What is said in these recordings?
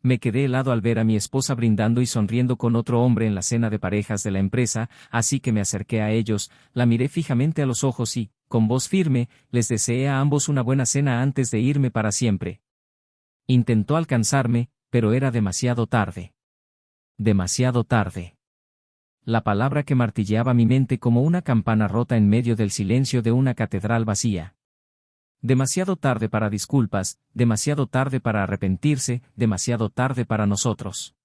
Me quedé helado al ver a mi esposa brindando y sonriendo con otro hombre en la cena de parejas de la empresa, así que me acerqué a ellos, la miré fijamente a los ojos y, con voz firme, les deseé a ambos una buena cena antes de irme para siempre. Intentó alcanzarme, pero era demasiado tarde. Demasiado tarde. La palabra que martilleaba mi mente como una campana rota en medio del silencio de una catedral vacía. Demasiado tarde para disculpas, demasiado tarde para arrepentirse, demasiado tarde para nosotros.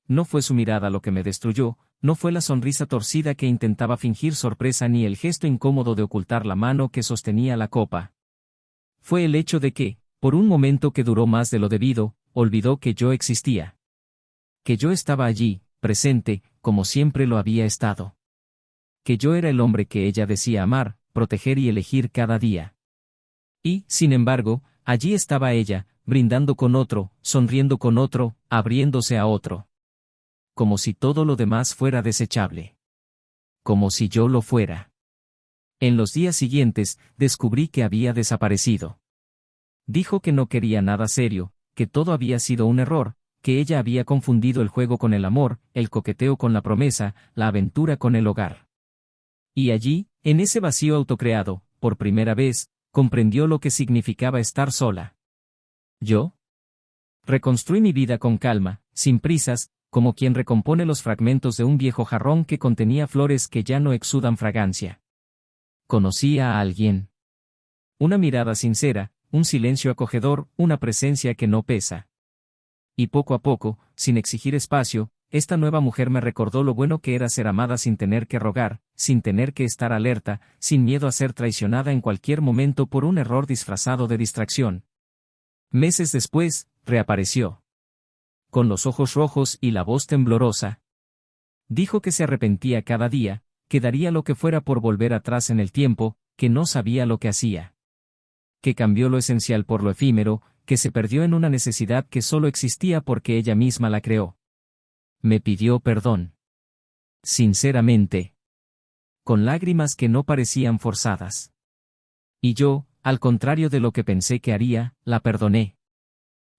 No fue su mirada lo que me destruyó, no fue la sonrisa torcida que intentaba fingir sorpresa ni el gesto incómodo de ocultar la mano que sostenía la copa. Fue el hecho de que, por un momento que duró más de lo debido, olvidó que yo existía. Que yo estaba allí, presente, como siempre lo había estado. Que yo era el hombre que ella decía amar, proteger y elegir cada día. Y, sin embargo, allí estaba ella, brindando con otro, sonriendo con otro, abriéndose a otro. Como si todo lo demás fuera desechable. Como si yo lo fuera. En los días siguientes, descubrí que había desaparecido. Dijo que no quería nada serio, que todo había sido un error, que ella había confundido el juego con el amor, el coqueteo con la promesa, la aventura con el hogar. Y allí, en ese vacío autocreado, por primera vez, comprendió lo que significaba estar sola. ¿Yo? Reconstruí mi vida con calma, sin prisas, como quien recompone los fragmentos de un viejo jarrón que contenía flores que ya no exudan fragancia. Conocí a alguien. Una mirada sincera, un silencio acogedor, una presencia que no pesa. Y poco a poco, sin exigir espacio, esta nueva mujer me recordó lo bueno que era ser amada sin tener que rogar, sin tener que estar alerta, sin miedo a ser traicionada en cualquier momento por un error disfrazado de distracción. Meses después, reapareció. Con los ojos rojos y la voz temblorosa. Dijo que se arrepentía cada día, que daría lo que fuera por volver atrás en el tiempo, que no sabía lo que hacía. Que cambió lo esencial por lo efímero, que se perdió en una necesidad que solo existía porque ella misma la creó. Me pidió perdón. Sinceramente. Con lágrimas que no parecían forzadas. Y yo, al contrario de lo que pensé que haría, la perdoné.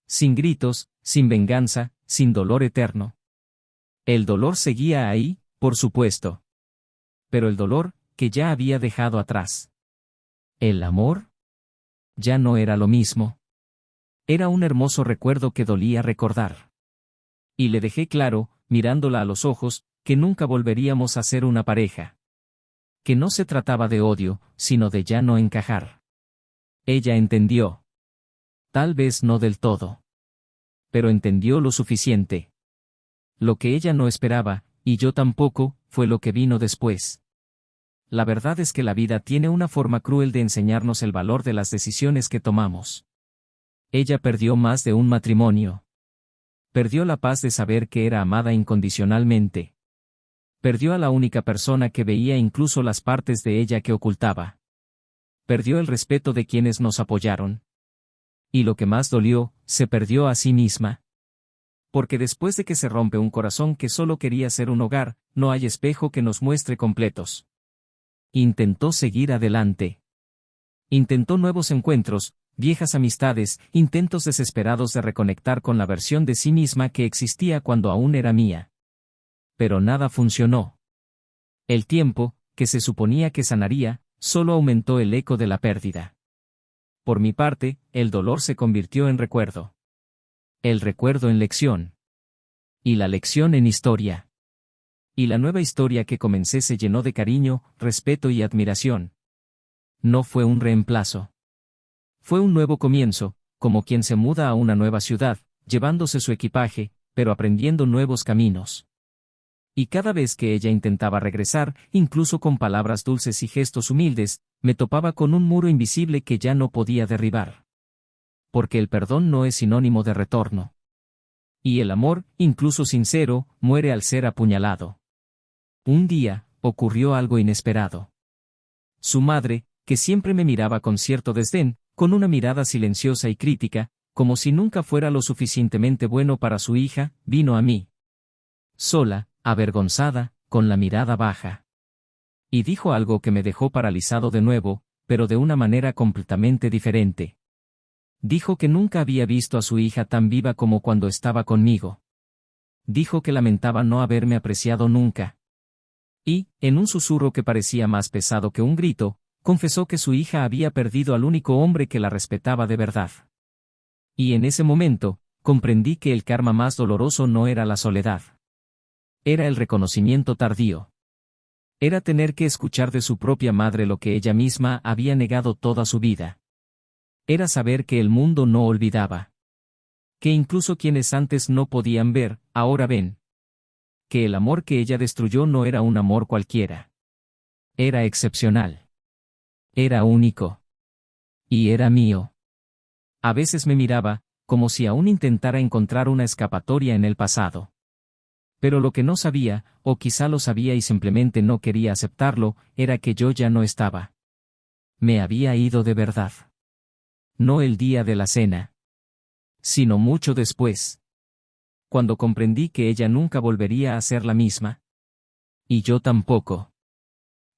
Sin gritos, sin venganza, sin dolor eterno. El dolor seguía ahí, por supuesto. Pero el dolor, que ya había dejado atrás. ¿El amor? Ya no era lo mismo. Era un hermoso recuerdo que dolía recordar. Y le dejé claro, mirándola a los ojos, que nunca volveríamos a ser una pareja. Que no se trataba de odio, sino de ya no encajar. Ella entendió. Tal vez no del todo. Pero entendió lo suficiente. Lo que ella no esperaba, y yo tampoco, fue lo que vino después. La verdad es que la vida tiene una forma cruel de enseñarnos el valor de las decisiones que tomamos. Ella perdió más de un matrimonio. Perdió la paz de saber que era amada incondicionalmente. Perdió a la única persona que veía incluso las partes de ella que ocultaba. Perdió el respeto de quienes nos apoyaron. Y lo que más dolió, se perdió a sí misma. Porque después de que se rompe un corazón que solo quería ser un hogar, no hay espejo que nos muestre completos. Intentó seguir adelante. Intentó nuevos encuentros, viejas amistades, intentos desesperados de reconectar con la versión de sí misma que existía cuando aún era mía. Pero nada funcionó. El tiempo, que se suponía que sanaría, solo aumentó el eco de la pérdida. Por mi parte, el dolor se convirtió en recuerdo. El recuerdo en lección. Y la lección en historia. Y la nueva historia que comencé se llenó de cariño, respeto y admiración. No fue un reemplazo. Fue un nuevo comienzo, como quien se muda a una nueva ciudad, llevándose su equipaje, pero aprendiendo nuevos caminos. Y cada vez que ella intentaba regresar, incluso con palabras dulces y gestos humildes, me topaba con un muro invisible que ya no podía derribar. Porque el perdón no es sinónimo de retorno. Y el amor, incluso sincero, muere al ser apuñalado. Un día, ocurrió algo inesperado. Su madre, que siempre me miraba con cierto desdén, con una mirada silenciosa y crítica, como si nunca fuera lo suficientemente bueno para su hija, vino a mí. Sola, avergonzada, con la mirada baja. Y dijo algo que me dejó paralizado de nuevo, pero de una manera completamente diferente. Dijo que nunca había visto a su hija tan viva como cuando estaba conmigo. Dijo que lamentaba no haberme apreciado nunca. Y, en un susurro que parecía más pesado que un grito, confesó que su hija había perdido al único hombre que la respetaba de verdad. Y en ese momento, comprendí que el karma más doloroso no era la soledad. Era el reconocimiento tardío. Era tener que escuchar de su propia madre lo que ella misma había negado toda su vida. Era saber que el mundo no olvidaba. Que incluso quienes antes no podían ver, ahora ven. Que el amor que ella destruyó no era un amor cualquiera. Era excepcional. Era único. Y era mío. A veces me miraba, como si aún intentara encontrar una escapatoria en el pasado. Pero lo que no sabía, o quizá lo sabía y simplemente no quería aceptarlo, era que yo ya no estaba. Me había ido de verdad. No el día de la cena. Sino mucho después. Cuando comprendí que ella nunca volvería a ser la misma. Y yo tampoco.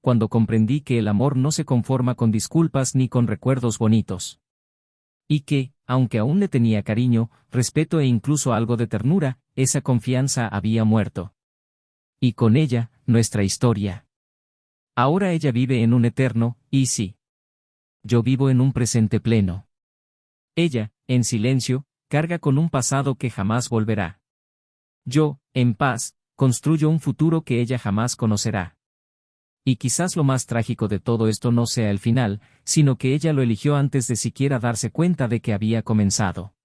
Cuando comprendí que el amor no se conforma con disculpas ni con recuerdos bonitos. Y que, aunque aún le tenía cariño, respeto e incluso algo de ternura, esa confianza había muerto. Y con ella, nuestra historia. Ahora ella vive en un eterno, y sí. Yo vivo en un presente pleno. Ella, en silencio, carga con un pasado que jamás volverá. Yo, en paz, construyo un futuro que ella jamás conocerá. Y quizás lo más trágico de todo esto no sea el final, sino que ella lo eligió antes de siquiera darse cuenta de que había comenzado.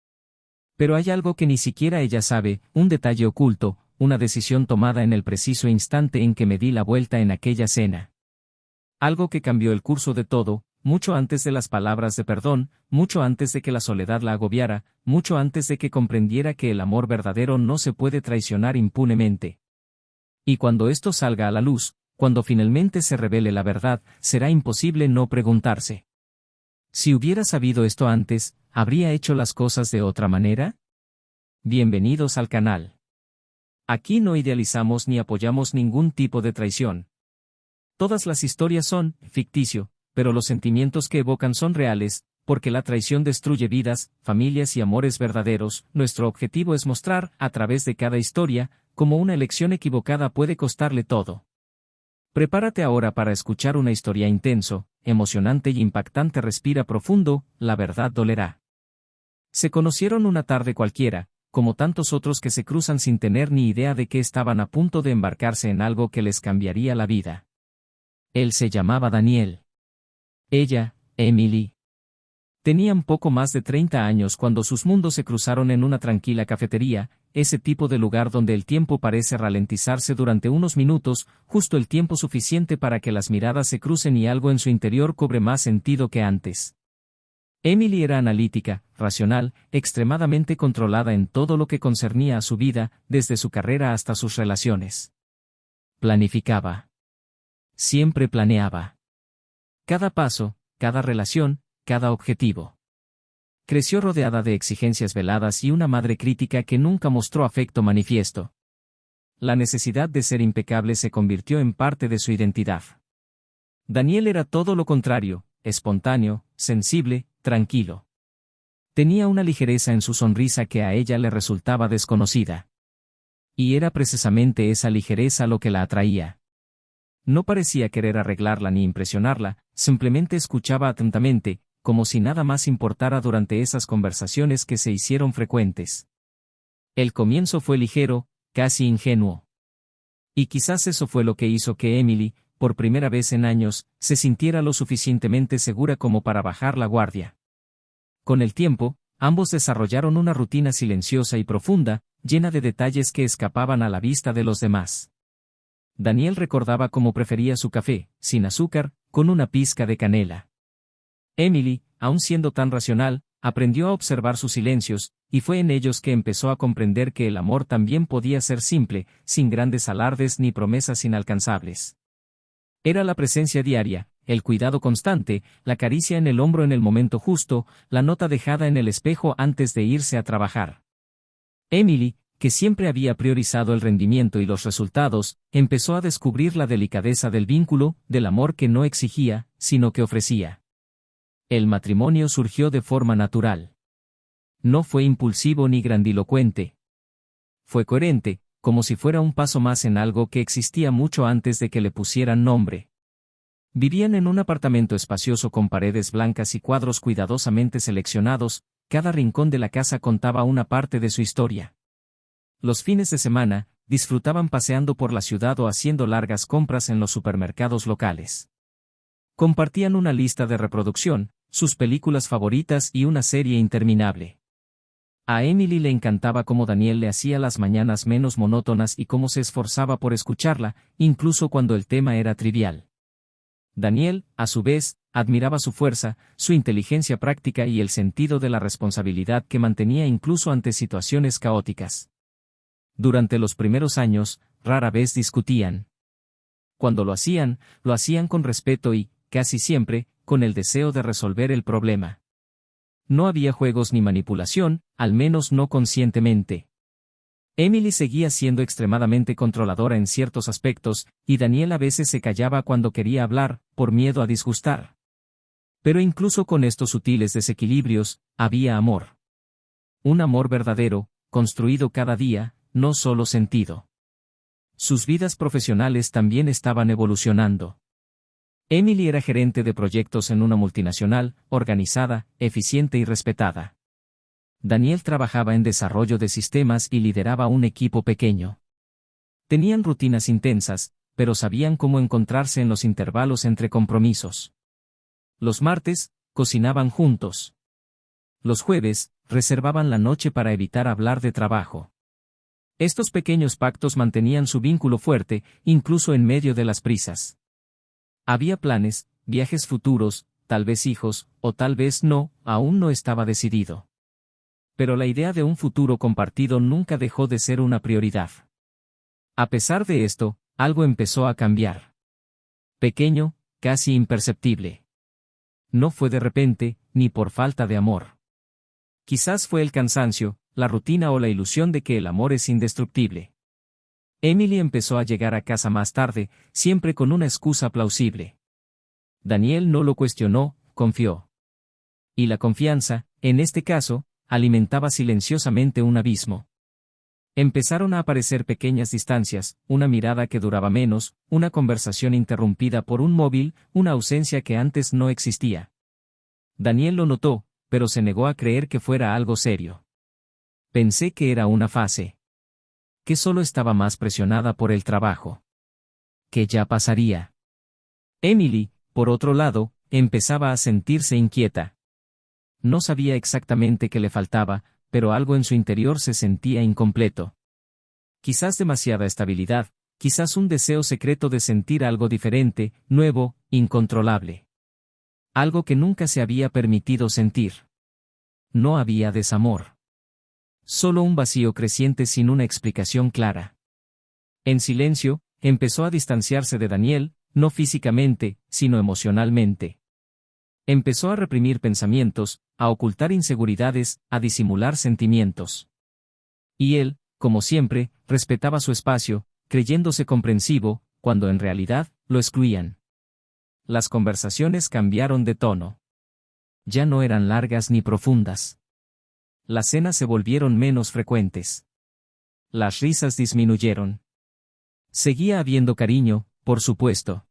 Pero hay algo que ni siquiera ella sabe, un detalle oculto, una decisión tomada en el preciso instante en que me di la vuelta en aquella cena. Algo que cambió el curso de todo, mucho antes de las palabras de perdón, mucho antes de que la soledad la agobiara, mucho antes de que comprendiera que el amor verdadero no se puede traicionar impunemente. Y cuando esto salga a la luz, cuando finalmente se revele la verdad, será imposible no preguntarse. Si hubiera sabido esto antes, ¿habría hecho las cosas de otra manera? Bienvenidos al canal. Aquí no idealizamos ni apoyamos ningún tipo de traición. Todas las historias son ficticio, pero los sentimientos que evocan son reales, porque la traición destruye vidas, familias y amores verdaderos. Nuestro objetivo es mostrar, a través de cada historia, cómo una elección equivocada puede costarle todo. Prepárate ahora para escuchar una historia intenso, emocionante y impactante. Respira profundo, la verdad dolerá. Se conocieron una tarde cualquiera, como tantos otros que se cruzan sin tener ni idea de que estaban a punto de embarcarse en algo que les cambiaría la vida. Él se llamaba Daniel. Ella, Emily. Tenían poco más de 30 años cuando sus mundos se cruzaron en una tranquila cafetería, ese tipo de lugar donde el tiempo parece ralentizarse durante unos minutos, justo el tiempo suficiente para que las miradas se crucen y algo en su interior cobre más sentido que antes. Emily era analítica, racional, extremadamente controlada en todo lo que concernía a su vida, desde su carrera hasta sus relaciones. Planificaba. Siempre planeaba. Cada paso, cada relación, cada objetivo. Creció rodeada de exigencias veladas y una madre crítica que nunca mostró afecto manifiesto. La necesidad de ser impecable se convirtió en parte de su identidad. Daniel era todo lo contrario, espontáneo, sensible, tranquilo. Tenía una ligereza en su sonrisa que a ella le resultaba desconocida. Y era precisamente esa ligereza lo que la atraía. No parecía querer arreglarla ni impresionarla, simplemente escuchaba atentamente, como si nada más importara durante esas conversaciones que se hicieron frecuentes. El comienzo fue ligero, casi ingenuo. Y quizás eso fue lo que hizo que Emily, por primera vez en años, se sintiera lo suficientemente segura como para bajar la guardia. Con el tiempo, ambos desarrollaron una rutina silenciosa y profunda, llena de detalles que escapaban a la vista de los demás. Daniel recordaba cómo prefería su café, sin azúcar, con una pizca de canela. Emily, aun siendo tan racional, aprendió a observar sus silencios, y fue en ellos que empezó a comprender que el amor también podía ser simple, sin grandes alardes ni promesas inalcanzables. Era la presencia diaria, el cuidado constante, la caricia en el hombro en el momento justo, la nota dejada en el espejo antes de irse a trabajar. Emily, que siempre había priorizado el rendimiento y los resultados, empezó a descubrir la delicadeza del vínculo, del amor que no exigía, sino que ofrecía. El matrimonio surgió de forma natural. No fue impulsivo ni grandilocuente. Fue coherente, como si fuera un paso más en algo que existía mucho antes de que le pusieran nombre. Vivían en un apartamento espacioso con paredes blancas y cuadros cuidadosamente seleccionados, cada rincón de la casa contaba una parte de su historia. Los fines de semana, disfrutaban paseando por la ciudad o haciendo largas compras en los supermercados locales. Compartían una lista de reproducción, sus películas favoritas y una serie interminable. A Emily le encantaba cómo Daniel le hacía las mañanas menos monótonas y cómo se esforzaba por escucharla, incluso cuando el tema era trivial. Daniel, a su vez, admiraba su fuerza, su inteligencia práctica y el sentido de la responsabilidad que mantenía incluso ante situaciones caóticas. Durante los primeros años, rara vez discutían. Cuando lo hacían con respeto y, casi siempre, con el deseo de resolver el problema. No había juegos ni manipulación, al menos no conscientemente. Emily seguía siendo extremadamente controladora en ciertos aspectos, y Daniel a veces se callaba cuando quería hablar, por miedo a disgustar. Pero incluso con estos sutiles desequilibrios, había amor. Un amor verdadero, construido cada día, no solo sentido. Sus vidas profesionales también estaban evolucionando. Emily era gerente de proyectos en una multinacional, organizada, eficiente y respetada. Daniel trabajaba en desarrollo de sistemas y lideraba un equipo pequeño. Tenían rutinas intensas, pero sabían cómo encontrarse en los intervalos entre compromisos. Los martes, cocinaban juntos. Los jueves, reservaban la noche para evitar hablar de trabajo. Estos pequeños pactos mantenían su vínculo fuerte, incluso en medio de las prisas. Había planes, viajes futuros, tal vez hijos, o tal vez no, aún no estaba decidido. Pero la idea de un futuro compartido nunca dejó de ser una prioridad. A pesar de esto, algo empezó a cambiar. Pequeño, casi imperceptible. No fue de repente, ni por falta de amor. Quizás fue el cansancio, la rutina o la ilusión de que el amor es indestructible. Emily empezó a llegar a casa más tarde, siempre con una excusa plausible. Daniel no lo cuestionó, confió. Y la confianza, en este caso, alimentaba silenciosamente un abismo. Empezaron a aparecer pequeñas distancias, una mirada que duraba menos, una conversación interrumpida por un móvil, una ausencia que antes no existía. Daniel lo notó, pero se negó a creer que fuera algo serio. Pensé que era una fase. Que solo estaba más presionada por el trabajo. Que ya pasaría. Emily, por otro lado, empezaba a sentirse inquieta. No sabía exactamente qué le faltaba, pero algo en su interior se sentía incompleto. Quizás demasiada estabilidad, quizás un deseo secreto de sentir algo diferente, nuevo, incontrolable. Algo que nunca se había permitido sentir. No había desamor. Solo un vacío creciente sin una explicación clara. En silencio, empezó a distanciarse de Daniel, no físicamente, sino emocionalmente. Empezó a reprimir pensamientos, a ocultar inseguridades, a disimular sentimientos. Y él, como siempre, respetaba su espacio, creyéndose comprensivo, cuando en realidad, lo excluían. Las conversaciones cambiaron de tono. Ya no eran largas ni profundas. Las cenas se volvieron menos frecuentes. Las risas disminuyeron. Seguía habiendo cariño, por supuesto.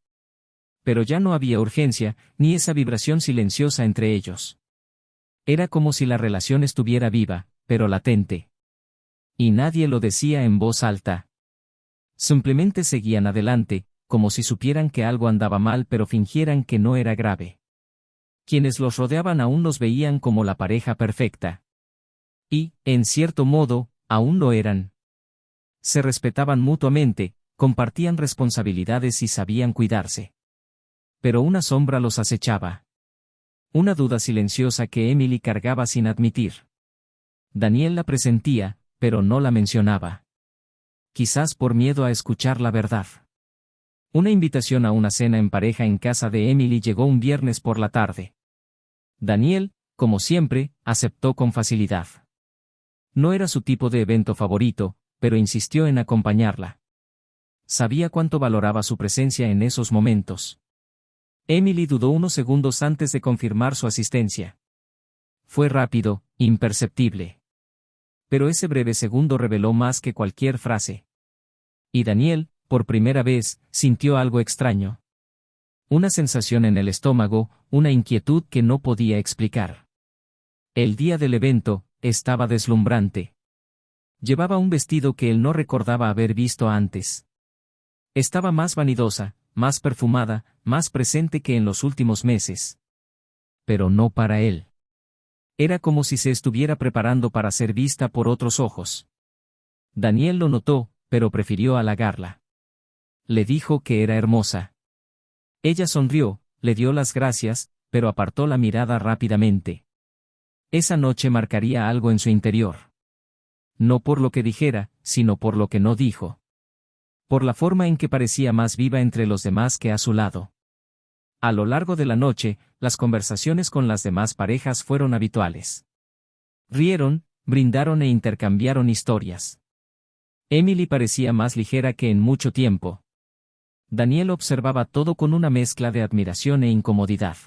Pero ya no había urgencia, ni esa vibración silenciosa entre ellos. Era como si la relación estuviera viva, pero latente. Y nadie lo decía en voz alta. Simplemente seguían adelante, como si supieran que algo andaba mal pero fingieran que no era grave. Quienes los rodeaban aún los veían como la pareja perfecta. Y, en cierto modo, aún lo eran. Se respetaban mutuamente, compartían responsabilidades y sabían cuidarse. Pero una sombra los acechaba. Una duda silenciosa que Emily cargaba sin admitir. Daniel la presentía, pero no la mencionaba. Quizás por miedo a escuchar la verdad. Una invitación a una cena en pareja en casa de Emily llegó un viernes por la tarde. Daniel, como siempre, aceptó con facilidad. No era su tipo de evento favorito, pero insistió en acompañarla. Sabía cuánto valoraba su presencia en esos momentos. Emily dudó unos segundos antes de confirmar su asistencia. Fue rápido, Imperceptible. Pero ese breve segundo reveló más que cualquier frase. Y Daniel, por primera vez, sintió algo extraño. Una sensación en el estómago, una inquietud que no podía explicar. El día del evento, estaba deslumbrante. Llevaba un vestido que él no recordaba haber visto antes. Estaba más vanidosa, más perfumada, más presente que en los últimos meses. Pero no para él. Era como si se estuviera preparando para ser vista por otros ojos. Daniel lo notó, pero prefirió halagarla. Le dijo que era hermosa. Ella sonrió, le dio las gracias, pero apartó la mirada rápidamente. Esa noche marcaría algo en su interior. No por lo que dijera, sino por lo que no dijo. Por la forma en que parecía más viva entre los demás que a su lado. A lo largo de la noche, las conversaciones con las demás parejas fueron habituales. Rieron, brindaron e intercambiaron historias. Emily parecía más ligera que en mucho tiempo. Daniel observaba todo con una mezcla de admiración e incomodidad.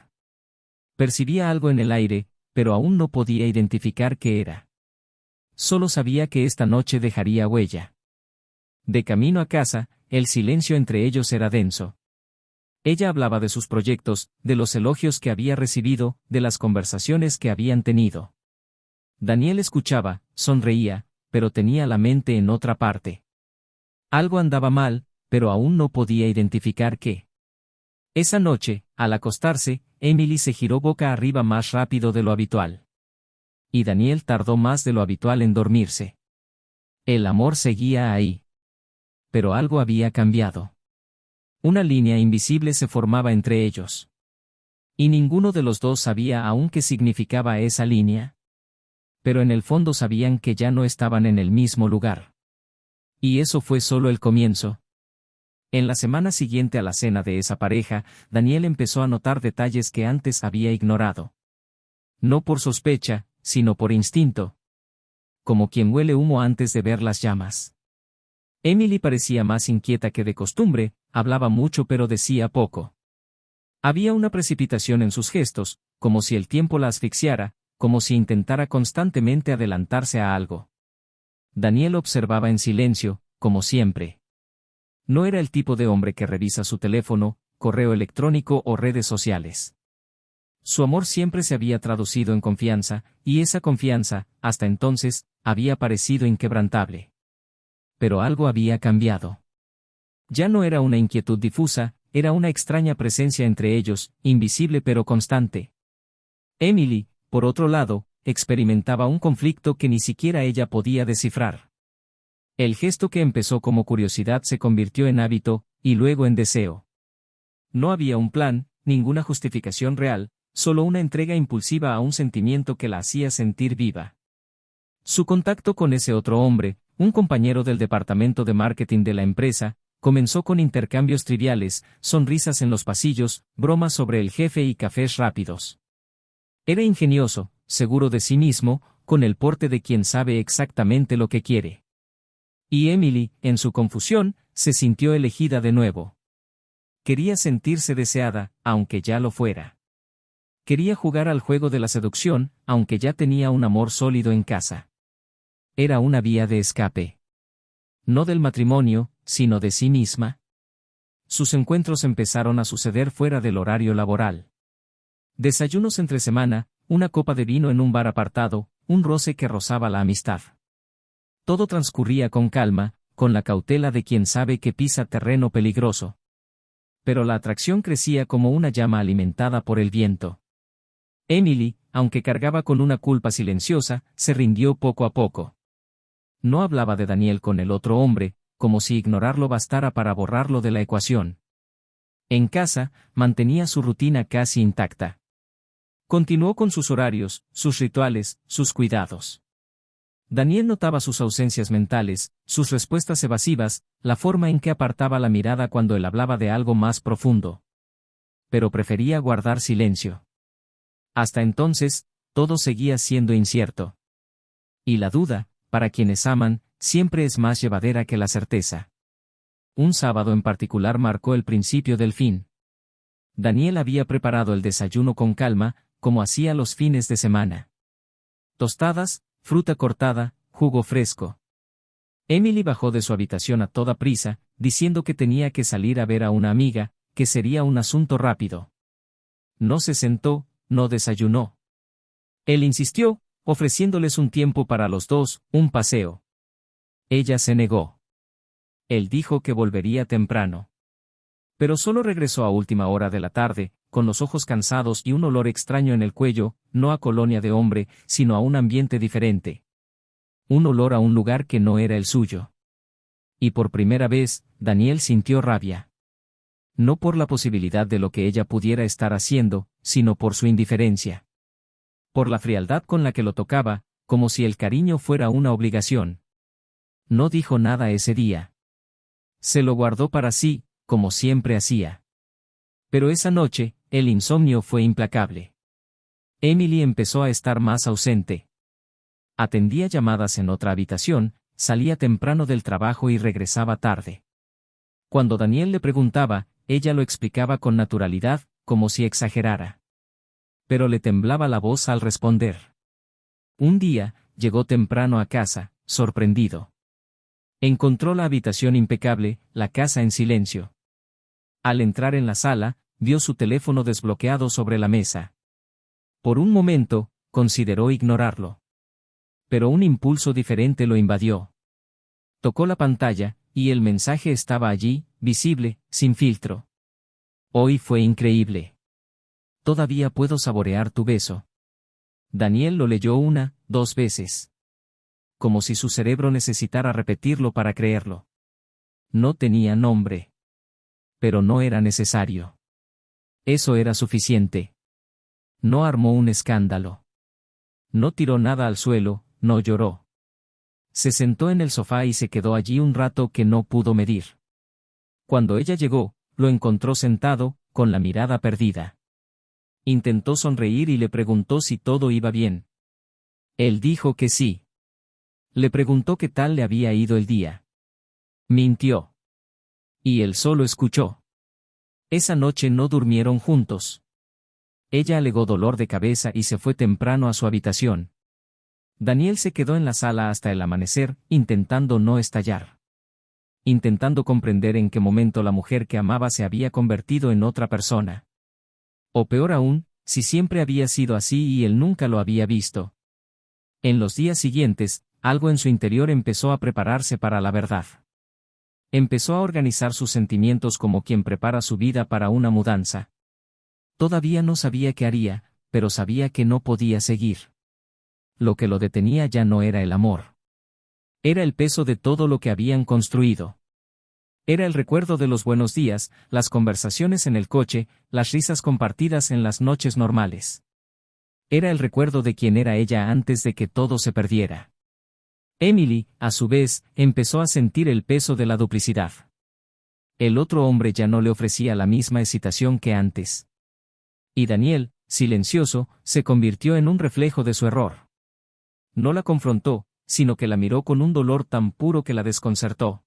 Percibía algo en el aire, pero aún no podía identificar qué era. Solo sabía que esta noche dejaría huella. De camino a casa, el silencio entre ellos era denso. Ella hablaba de sus proyectos, de los elogios que había recibido, de las conversaciones que habían tenido. Daniel escuchaba, sonreía, pero tenía la mente en otra parte. Algo andaba mal, pero aún no podía identificar qué. Esa noche, al acostarse, Emily se giró boca arriba más rápido de lo habitual. Y Daniel tardó más de lo habitual en dormirse. El amor seguía ahí. Pero algo había cambiado. Una línea invisible se formaba entre ellos. Y ninguno de los dos sabía aún qué significaba esa línea. Pero en el fondo sabían que ya no estaban en el mismo lugar. Y eso fue solo el comienzo. En la semana siguiente a la cena de esa pareja, Daniel empezó a notar detalles que antes había ignorado. No por sospecha, sino por instinto. Como quien huele humo antes de ver las llamas. Emily parecía más inquieta que de costumbre, hablaba mucho pero decía poco. Había una precipitación en sus gestos, como si el tiempo la asfixiara, como si intentara constantemente adelantarse a algo. Daniel observaba en silencio, como siempre. No era el tipo de hombre que revisa su teléfono, correo electrónico o redes sociales. Su amor siempre se había traducido en confianza, y esa confianza, hasta entonces, había parecido inquebrantable. Pero algo había cambiado. Ya no era una inquietud difusa, era una extraña presencia entre ellos, invisible pero constante. Emily, por otro lado, experimentaba un conflicto que ni siquiera ella podía descifrar. El gesto que empezó como curiosidad se convirtió en hábito, y luego en deseo. No había un plan, ninguna justificación real, solo una entrega impulsiva a un sentimiento que la hacía sentir viva. Su contacto con ese otro hombre, un compañero del departamento de marketing de la empresa, comenzó con intercambios triviales, sonrisas en los pasillos, bromas sobre el jefe y cafés rápidos. Era ingenioso, seguro de sí mismo, con el porte de quien sabe exactamente lo que quiere. Y Emily, en su confusión, se sintió elegida de nuevo. Quería sentirse deseada, aunque ya lo fuera. Quería jugar al juego de la seducción, aunque ya tenía un amor sólido en casa. Era una vía de escape. No del matrimonio, sino de sí misma. Sus encuentros empezaron a suceder fuera del horario laboral. Desayunos entre semana, una copa de vino en un bar apartado, un roce que rozaba la amistad. Todo transcurría con calma, con la cautela de quien sabe que pisa terreno peligroso. Pero la atracción crecía como una llama alimentada por el viento. Emily, aunque cargaba con una culpa silenciosa, se rindió poco a poco. No hablaba de Daniel con el otro hombre, como si ignorarlo bastara para borrarlo de la ecuación. En casa, mantenía su rutina casi intacta. Continuó con sus horarios, sus rituales, sus cuidados. Daniel notaba sus ausencias mentales, sus respuestas evasivas, la forma en que apartaba la mirada cuando él hablaba de algo más profundo. Pero prefería guardar silencio. Hasta entonces, todo seguía siendo incierto. Y la duda, para quienes aman, siempre es más llevadera que la certeza. Un sábado en particular marcó el principio del fin. Daniel había preparado el desayuno con calma, como hacía los fines de semana. Tostadas, fruta cortada, jugo fresco. Emily bajó de su habitación a toda prisa, diciendo que tenía que salir a ver a una amiga, que sería un asunto rápido. No se sentó, no desayunó. Él insistió, ofreciéndoles un tiempo para los dos, un paseo. Ella se negó. Él dijo que volvería temprano. Pero solo regresó a última hora de la tarde, con los ojos cansados y un olor extraño en el cuello, no a colonia de hombre, sino a un ambiente diferente. Un olor a un lugar que no era el suyo. Y por primera vez, Daniel sintió rabia. No por la posibilidad de lo que ella pudiera estar haciendo, sino por su indiferencia. Por la frialdad con la que lo tocaba, como si el cariño fuera una obligación. No dijo nada ese día. Se lo guardó para sí, como siempre hacía. Pero esa noche, el insomnio fue implacable. Emily empezó a estar más ausente. Atendía llamadas en otra habitación, salía temprano del trabajo y regresaba tarde. Cuando Daniel le preguntaba, ella lo explicaba con naturalidad, como si exagerara. Pero le temblaba la voz al responder. Un día, llegó temprano a casa, sorprendido. Encontró la habitación impecable, la casa en silencio. Al entrar en la sala, vio su teléfono desbloqueado sobre la mesa. Por un momento, consideró ignorarlo. Pero un impulso diferente lo invadió. Tocó la pantalla, y el mensaje estaba allí, visible, sin filtro. Hoy fue increíble. Todavía puedo saborear tu beso. Daniel lo leyó 1, 2 veces. Como si su cerebro necesitara repetirlo para creerlo. No tenía nombre. Pero no era necesario. Eso era suficiente. No armó un escándalo. No tiró nada al suelo, no lloró. Se sentó en el sofá y se quedó allí un rato que no pudo medir. Cuando ella llegó, lo encontró sentado, con la mirada perdida. Intentó sonreír y le preguntó si todo iba bien. Él dijo que sí. Le preguntó qué tal le había ido el día. Mintió. Y él solo escuchó. Esa noche no durmieron juntos. Ella alegó dolor de cabeza y se fue temprano a su habitación. Daniel se quedó en la sala hasta el amanecer, intentando no estallar. Intentando comprender en qué momento la mujer que amaba se había convertido en otra persona. O peor aún, si siempre había sido así y él nunca lo había visto. En los días siguientes, algo en su interior empezó a prepararse para la verdad. Empezó a organizar sus sentimientos como quien prepara su vida para una mudanza. Todavía no sabía qué haría, pero sabía que no podía seguir. Lo que lo detenía ya no era el amor. Era el peso de todo lo que habían construido. Era el recuerdo de los buenos días, las conversaciones en el coche, las risas compartidas en las noches normales. Era el recuerdo de quién era ella antes de que todo se perdiera. Emily, a su vez, empezó a sentir el peso de la duplicidad. El otro hombre ya no le ofrecía la misma excitación que antes. Y Daniel, silencioso, se convirtió en un reflejo de su error. No la confrontó, sino que la miró con un dolor tan puro que la desconcertó.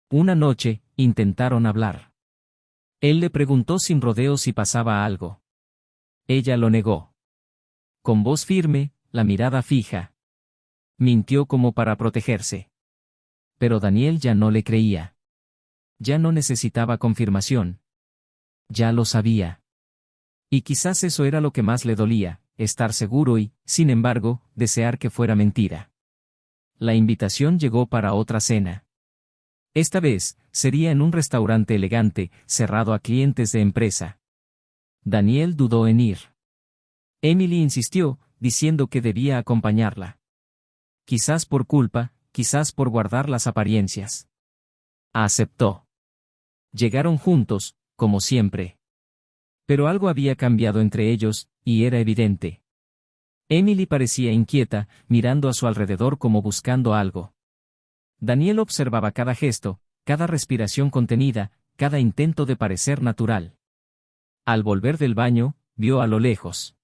Una noche, intentaron hablar. Él le preguntó sin rodeos si pasaba algo. Ella lo negó. Con voz firme, la mirada fija. Mintió como para protegerse. Pero Daniel ya no le creía. Ya no necesitaba confirmación. Ya lo sabía. Y quizás eso era lo que más le dolía, estar seguro y, sin embargo, desear que fuera mentira. La invitación llegó para otra cena. Esta vez, sería en un restaurante elegante, cerrado a clientes de empresa. Daniel dudó en ir. Emily insistió, diciendo que debía acompañarla. Quizás por culpa, quizás por guardar las apariencias. Aceptó. Llegaron juntos, como siempre. Pero algo había cambiado entre ellos, y era evidente. Emily parecía inquieta, mirando a su alrededor como buscando algo. Daniel observaba cada gesto, cada respiración contenida, cada intento de parecer natural. Al volver del baño, vio a lo lejos.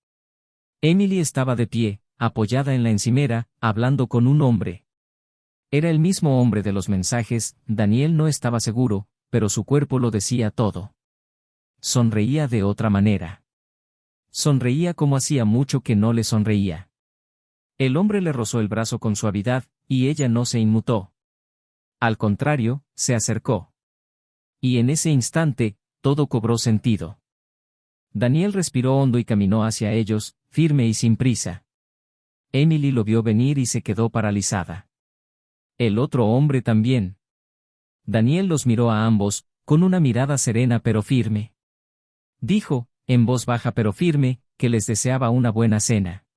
Emily estaba de pie, apoyada en la encimera, hablando con un hombre. Era el mismo hombre de los mensajes, Daniel no estaba seguro, pero su cuerpo lo decía todo. Sonreía de otra manera. Sonreía como hacía mucho que no le sonreía. El hombre le rozó el brazo con suavidad, y ella no se inmutó. Al contrario, se acercó. Y en ese instante, todo cobró sentido. Daniel respiró hondo y caminó hacia ellos, firme y sin prisa. Emily lo vio venir y se quedó paralizada. El otro hombre también. Daniel los miró a ambos, con una mirada serena pero firme. Dijo, en voz baja pero firme, que les deseaba una buena cena.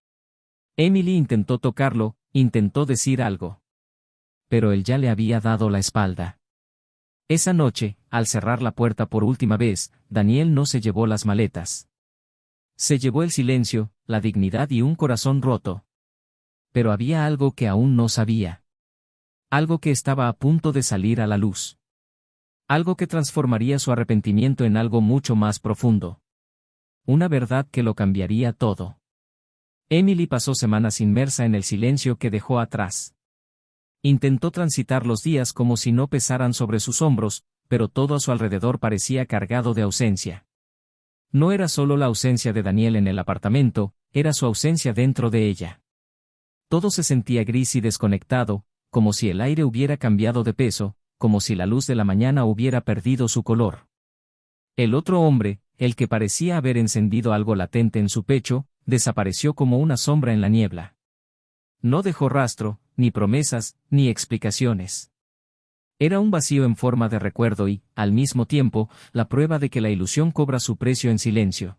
Emily intentó tocarlo, intentó decir algo. Pero él ya le había dado la espalda. Esa noche, al cerrar la puerta por última vez, Daniel no se llevó las maletas. Se llevó el silencio, la dignidad y un corazón roto. Pero había algo que aún no sabía. Algo que estaba a punto de salir a la luz. Algo que transformaría su arrepentimiento en algo mucho más profundo. Una verdad que lo cambiaría todo. Emily pasó semanas inmersa en el silencio que dejó atrás. Intentó transitar los días como si no pesaran sobre sus hombros, pero todo a su alrededor parecía cargado de ausencia. No era solo la ausencia de Daniel en el apartamento, era su ausencia dentro de ella. Todo se sentía gris y desconectado, como si el aire hubiera cambiado de peso, como si la luz de la mañana hubiera perdido su color. El otro hombre, el que parecía haber encendido algo latente en su pecho, desapareció como una sombra en la niebla. No dejó rastro, ni promesas, ni explicaciones. Era un vacío en forma de recuerdo y, al mismo tiempo, la prueba de que la ilusión cobra su precio en silencio.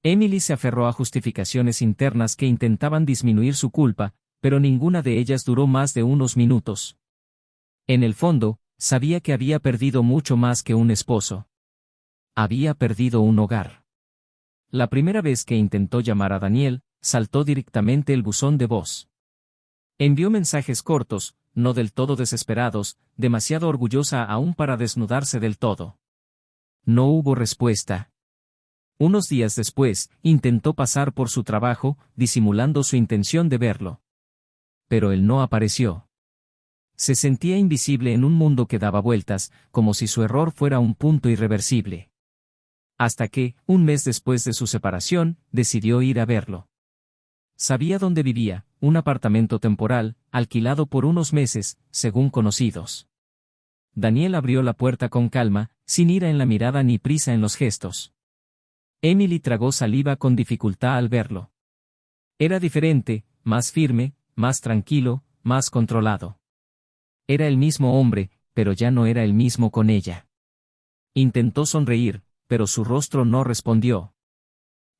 Emily se aferró a justificaciones internas que intentaban disminuir su culpa, pero ninguna de ellas duró más de unos minutos. En el fondo, sabía que había perdido mucho más que un esposo. Había perdido un hogar. La primera vez que intentó llamar a Daniel, saltó directamente el buzón de voz. Envió mensajes cortos, no del todo desesperados, demasiado orgullosa aún para desnudarse del todo. No hubo respuesta. Unos días después, intentó pasar por su trabajo, disimulando su intención de verlo. Pero él no apareció. Se sentía invisible en un mundo que daba vueltas, como si su error fuera un punto irreversible. Hasta que, un mes después de su separación, decidió ir a verlo. Sabía dónde vivía, un apartamento temporal, alquilado por unos meses, según conocidos. Daniel abrió la puerta con calma, sin ira en la mirada ni prisa en los gestos. Emily tragó saliva con dificultad al verlo. Era diferente, más firme, más tranquilo, más controlado. Era el mismo hombre, pero ya no era el mismo con ella. Intentó sonreír, pero su rostro no respondió.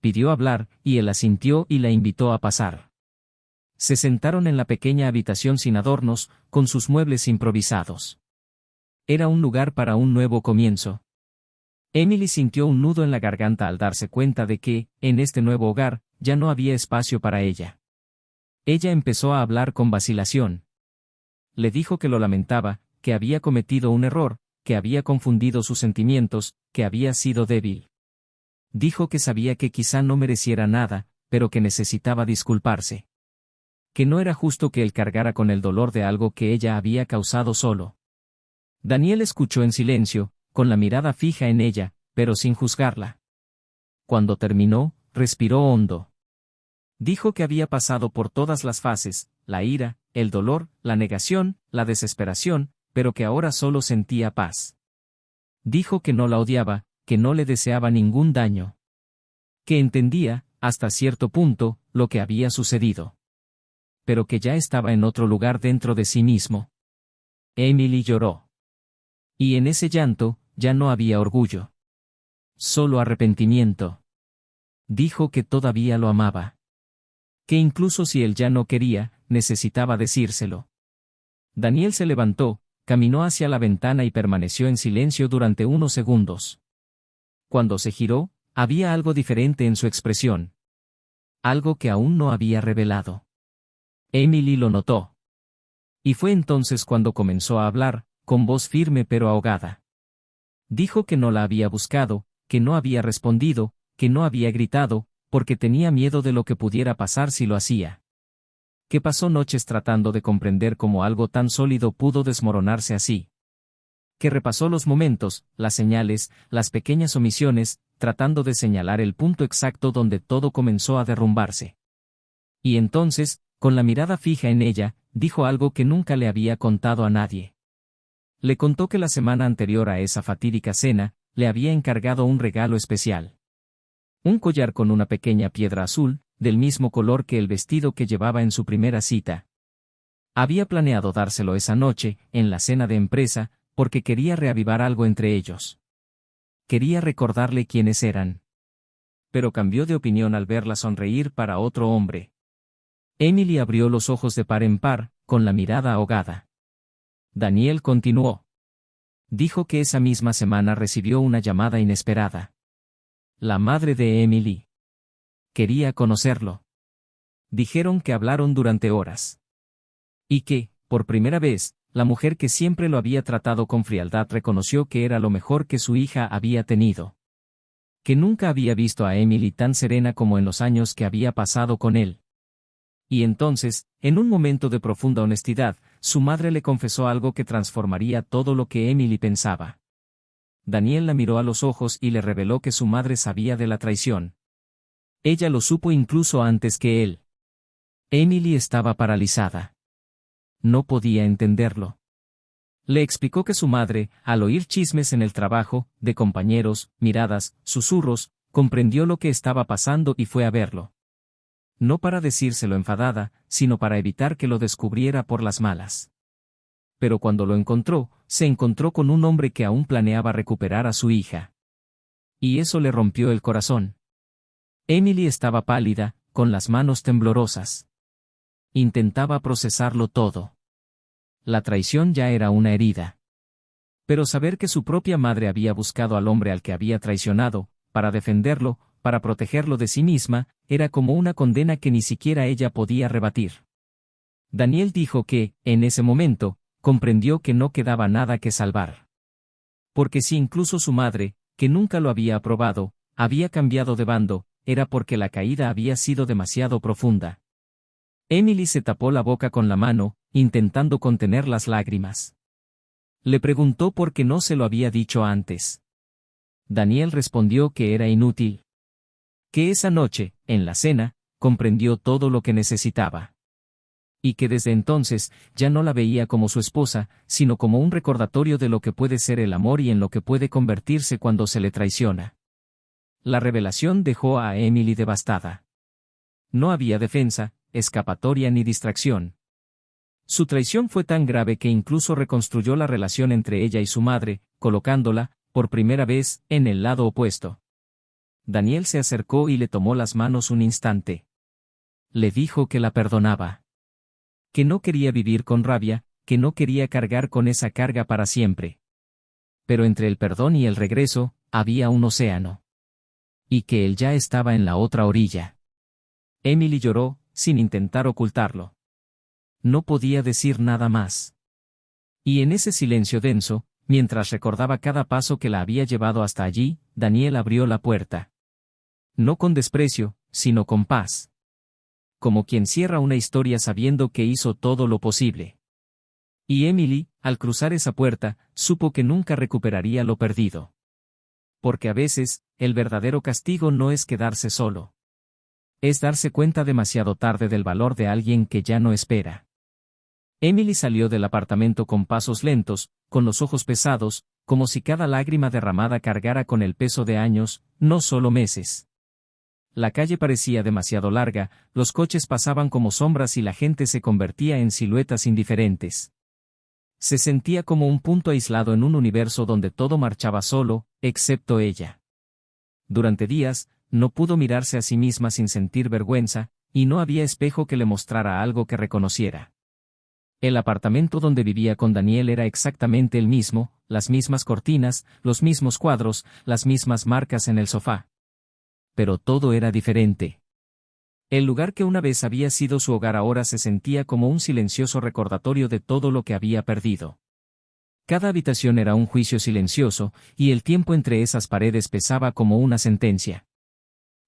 Pidió hablar, y él asintió y la invitó a pasar. Se sentaron en la pequeña habitación sin adornos, con sus muebles improvisados. Era un lugar para un nuevo comienzo. Emily sintió un nudo en la garganta al darse cuenta de que, en este nuevo hogar, ya no había espacio para ella. Ella empezó a hablar con vacilación. Le dijo que lo lamentaba, que había cometido un error, que había confundido sus sentimientos, que había sido débil. Dijo que sabía que quizá no mereciera nada, pero que necesitaba disculparse. Que no era justo que él cargara con el dolor de algo que ella había causado solo. Daniel escuchó en silencio, con la mirada fija en ella, pero sin juzgarla. Cuando terminó, respiró hondo. Dijo que había pasado por todas las fases, la ira, el dolor, la negación, la desesperación, pero que ahora solo sentía paz. Dijo que no la odiaba, que no le deseaba ningún daño. Que entendía, hasta cierto punto, lo que había sucedido. Pero que ya estaba en otro lugar dentro de sí mismo. Emily lloró. Y en ese llanto, ya no había orgullo. Solo arrepentimiento. Dijo que todavía lo amaba. Que incluso si él ya no quería, necesitaba decírselo. Daniel se levantó, caminó hacia la ventana y permaneció en silencio durante unos segundos. Cuando se giró, había algo diferente en su expresión. Algo que aún no había revelado. Emily lo notó. Y fue entonces cuando comenzó a hablar, con voz firme pero ahogada. Dijo que no la había buscado, que no había respondido, que no había gritado, porque tenía miedo de lo que pudiera pasar si lo hacía. Que pasó noches tratando de comprender cómo algo tan sólido pudo desmoronarse así. Que repasó los momentos, las señales, las pequeñas omisiones, tratando de señalar el punto exacto donde todo comenzó a derrumbarse. Y entonces, con la mirada fija en ella, dijo algo que nunca le había contado a nadie. Le contó que la semana anterior a esa fatídica cena, le había encargado un regalo especial. Un collar con una pequeña piedra azul, del mismo color que el vestido que llevaba en su primera cita. Había planeado dárselo esa noche, en la cena de empresa, porque quería reavivar algo entre ellos. Quería recordarle quiénes eran. Pero cambió de opinión al verla sonreír para otro hombre. Emily abrió los ojos de par en par, con la mirada ahogada. Daniel continuó. Dijo que esa misma semana recibió una llamada inesperada. La madre de Emily. Quería conocerlo. Dijeron que hablaron durante horas. Y que, por primera vez, la mujer que siempre lo había tratado con frialdad reconoció que era lo mejor que su hija había tenido. Que nunca había visto a Emily tan serena como en los años que había pasado con él. Y entonces, en un momento de profunda honestidad, su madre le confesó algo que transformaría todo lo que Emily pensaba. Daniel la miró a los ojos y le reveló que su madre sabía de la traición. Ella lo supo incluso antes que él. Emily estaba paralizada. No podía entenderlo. Le explicó que su madre, al oír chismes en el trabajo, de compañeros, miradas, susurros, comprendió lo que estaba pasando y fue a verlo. No para decírselo enfadada, sino para evitar que lo descubriera por las malas. Pero cuando lo encontró, se encontró con un hombre que aún planeaba recuperar a su hija. Y eso le rompió el corazón. Emily estaba pálida, con las manos temblorosas. Intentaba procesarlo todo. La traición ya era una herida. Pero saber que su propia madre había buscado al hombre al que había traicionado, para defenderlo, para protegerlo de sí misma, era como una condena que ni siquiera ella podía rebatir. Daniel dijo que, en ese momento, comprendió que no quedaba nada que salvar. Porque si incluso su madre, que nunca lo había aprobado, había cambiado de bando, era porque la caída había sido demasiado profunda. Emily se tapó la boca con la mano, intentando contener las lágrimas. Le preguntó por qué no se lo había dicho antes. Daniel respondió que era inútil. Que esa noche, en la cena, comprendió todo lo que necesitaba. Y que desde entonces, ya no la veía como su esposa, sino como un recordatorio de lo que puede ser el amor y en lo que puede convertirse cuando se le traiciona. La revelación dejó a Emily devastada. No había defensa, escapatoria ni distracción. Su traición fue tan grave que incluso reconstruyó la relación entre ella y su madre, colocándola, por primera vez, en el lado opuesto. Daniel se acercó y le tomó las manos un instante. Le dijo que la perdonaba. Que no quería vivir con rabia, que no quería cargar con esa carga para siempre. Pero entre el perdón y el regreso, había un océano. Y que él ya estaba en la otra orilla. Emily lloró, sin intentar ocultarlo. No podía decir nada más. Y en ese silencio denso, mientras recordaba cada paso que la había llevado hasta allí, Daniel abrió la puerta. No con desprecio, sino con paz. Como quien cierra una historia sabiendo que hizo todo lo posible. Y Emily, al cruzar esa puerta, supo que nunca recuperaría lo perdido. Porque a veces, el verdadero castigo no es quedarse solo. Es darse cuenta demasiado tarde del valor de alguien que ya no espera. Emily salió del apartamento con pasos lentos, con los ojos pesados, como si cada lágrima derramada cargara con el peso de años, no solo meses. La calle parecía demasiado larga, los coches pasaban como sombras y la gente se convertía en siluetas indiferentes. Se sentía como un punto aislado en un universo donde todo marchaba solo, excepto ella. Durante días, no pudo mirarse a sí misma sin sentir vergüenza, y no había espejo que le mostrara algo que reconociera. El apartamento donde vivía con Daniel era exactamente el mismo, las mismas cortinas, los mismos cuadros, las mismas marcas en el sofá. Pero todo era diferente. El lugar que una vez había sido su hogar ahora se sentía como un silencioso recordatorio de todo lo que había perdido. Cada habitación era un juicio silencioso, y el tiempo entre esas paredes pesaba como una sentencia.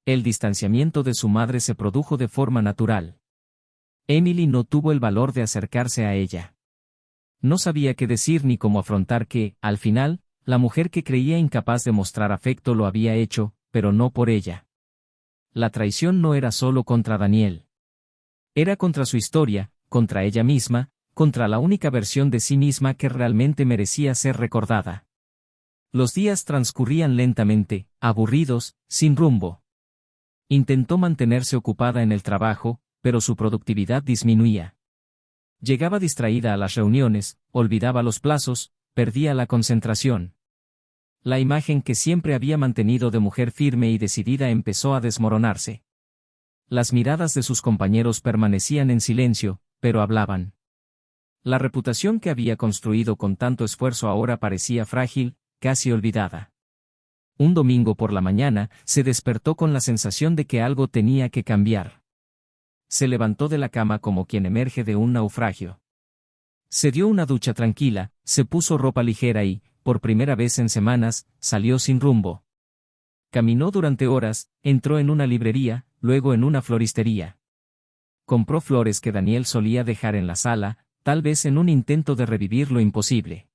El distanciamiento de su madre se produjo de forma natural. Emily no tuvo el valor de acercarse a ella. No sabía qué decir ni cómo afrontar que, al final, la mujer que creía incapaz de mostrar afecto lo había hecho, pero no por ella. La traición no era solo contra Daniel. Era contra su historia, contra ella misma, contra la única versión de sí misma que realmente merecía ser recordada. Los días transcurrían lentamente, aburridos, sin rumbo. Intentó mantenerse ocupada en el trabajo, pero su productividad disminuía. Llegaba distraída a las reuniones, olvidaba los plazos, perdía la concentración. La imagen que siempre había mantenido de mujer firme y decidida empezó a desmoronarse. Las miradas de sus compañeros permanecían en silencio, pero hablaban. La reputación que había construido con tanto esfuerzo ahora parecía frágil, casi olvidada. Un domingo por la mañana, se despertó con la sensación de que algo tenía que cambiar. Se levantó de la cama como quien emerge de un naufragio. Se dio una ducha tranquila, se puso ropa ligera y, por primera vez en semanas, salió sin rumbo. Caminó durante horas, entró en una librería, luego en una floristería. Compró flores que Daniel solía dejar en la sala, tal vez en un intento de revivir lo imposible.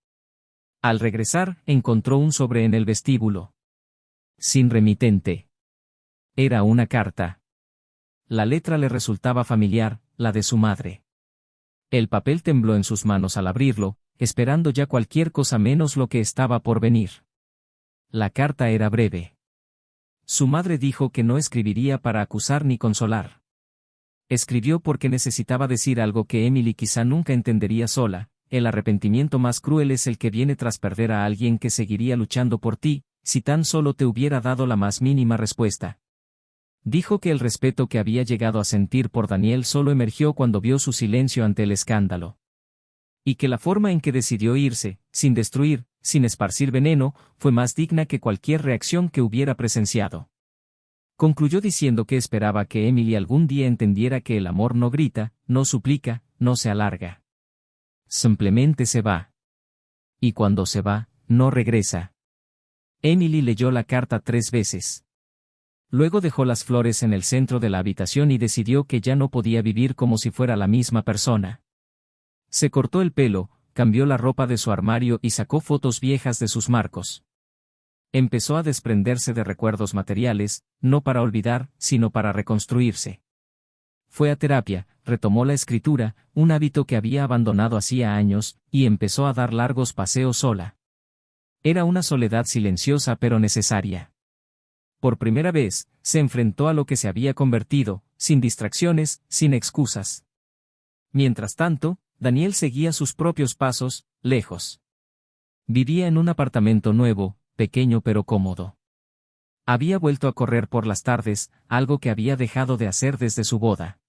Al regresar, encontró un sobre en el vestíbulo. Sin remitente. Era una carta. La letra le resultaba familiar, la de su madre. El papel tembló en sus manos al abrirlo, esperando ya cualquier cosa menos lo que estaba por venir. La carta era breve. Su madre dijo que no escribiría para acusar ni consolar. Escribió porque necesitaba decir algo que Emily quizá nunca entendería sola: el arrepentimiento más cruel es el que viene tras perder a alguien que seguiría luchando por ti, si tan solo te hubiera dado la más mínima respuesta. Dijo que el respeto que había llegado a sentir por Daniel solo emergió cuando vio su silencio ante el escándalo. Y que la forma en que decidió irse, sin destruir, sin esparcir veneno, fue más digna que cualquier reacción que hubiera presenciado. Concluyó diciendo que esperaba que Emily algún día entendiera que el amor no grita, no suplica, no se alarga. Simplemente se va. Y cuando se va, no regresa. Emily leyó la carta 3 veces. Luego dejó las flores en el centro de la habitación y decidió que ya no podía vivir como si fuera la misma persona. Se cortó el pelo, cambió la ropa de su armario y sacó fotos viejas de sus marcos. Empezó a desprenderse de recuerdos materiales, no para olvidar, sino para reconstruirse. Fue a terapia, retomó la escritura, un hábito que había abandonado hacía años, y empezó a dar largos paseos sola. Era una soledad silenciosa pero necesaria. Por primera vez, se enfrentó a lo que se había convertido, sin distracciones, sin excusas. Mientras tanto, Daniel seguía sus propios pasos, lejos. Vivía en un apartamento nuevo, pequeño pero cómodo. Había vuelto a correr por las tardes, algo que había dejado de hacer desde su boda.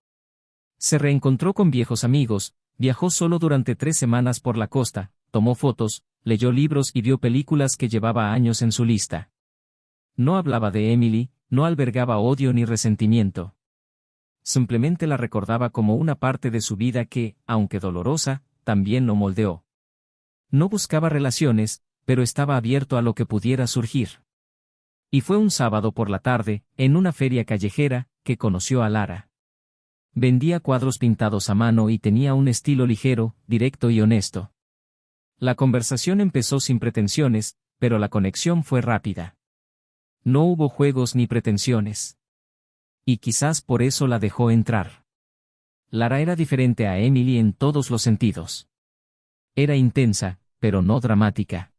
Se reencontró con viejos amigos, viajó solo durante 3 semanas por la costa, tomó fotos, leyó libros y vio películas que llevaba años en su lista. No hablaba de Emily, no albergaba odio ni resentimiento. Simplemente la recordaba como una parte de su vida que, aunque dolorosa, también lo moldeó. No buscaba relaciones, pero estaba abierto a lo que pudiera surgir. Y fue un sábado por la tarde, en una feria callejera, que conoció a Lara. Vendía cuadros pintados a mano y tenía un estilo ligero, directo y honesto. La conversación empezó sin pretensiones, pero la conexión fue rápida. No hubo juegos ni pretensiones. Y quizás por eso la dejó entrar. Lara era diferente a Emily en todos los sentidos. Era intensa, pero no dramática.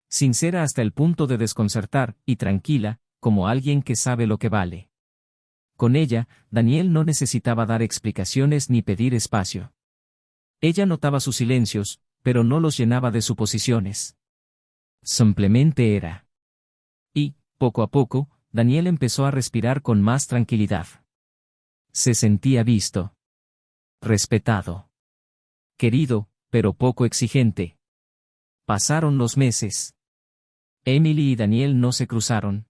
Sincera hasta el punto de desconcertar, y tranquila, como alguien que sabe lo que vale. Con ella, Daniel no necesitaba dar explicaciones ni pedir espacio. Ella notaba sus silencios, pero no los llenaba de suposiciones. Simplemente era. Y, poco a poco, Daniel empezó a respirar con más tranquilidad. Se sentía visto. Respetado. Querido, pero poco exigente. Pasaron los meses. Emily y Daniel no se cruzaron.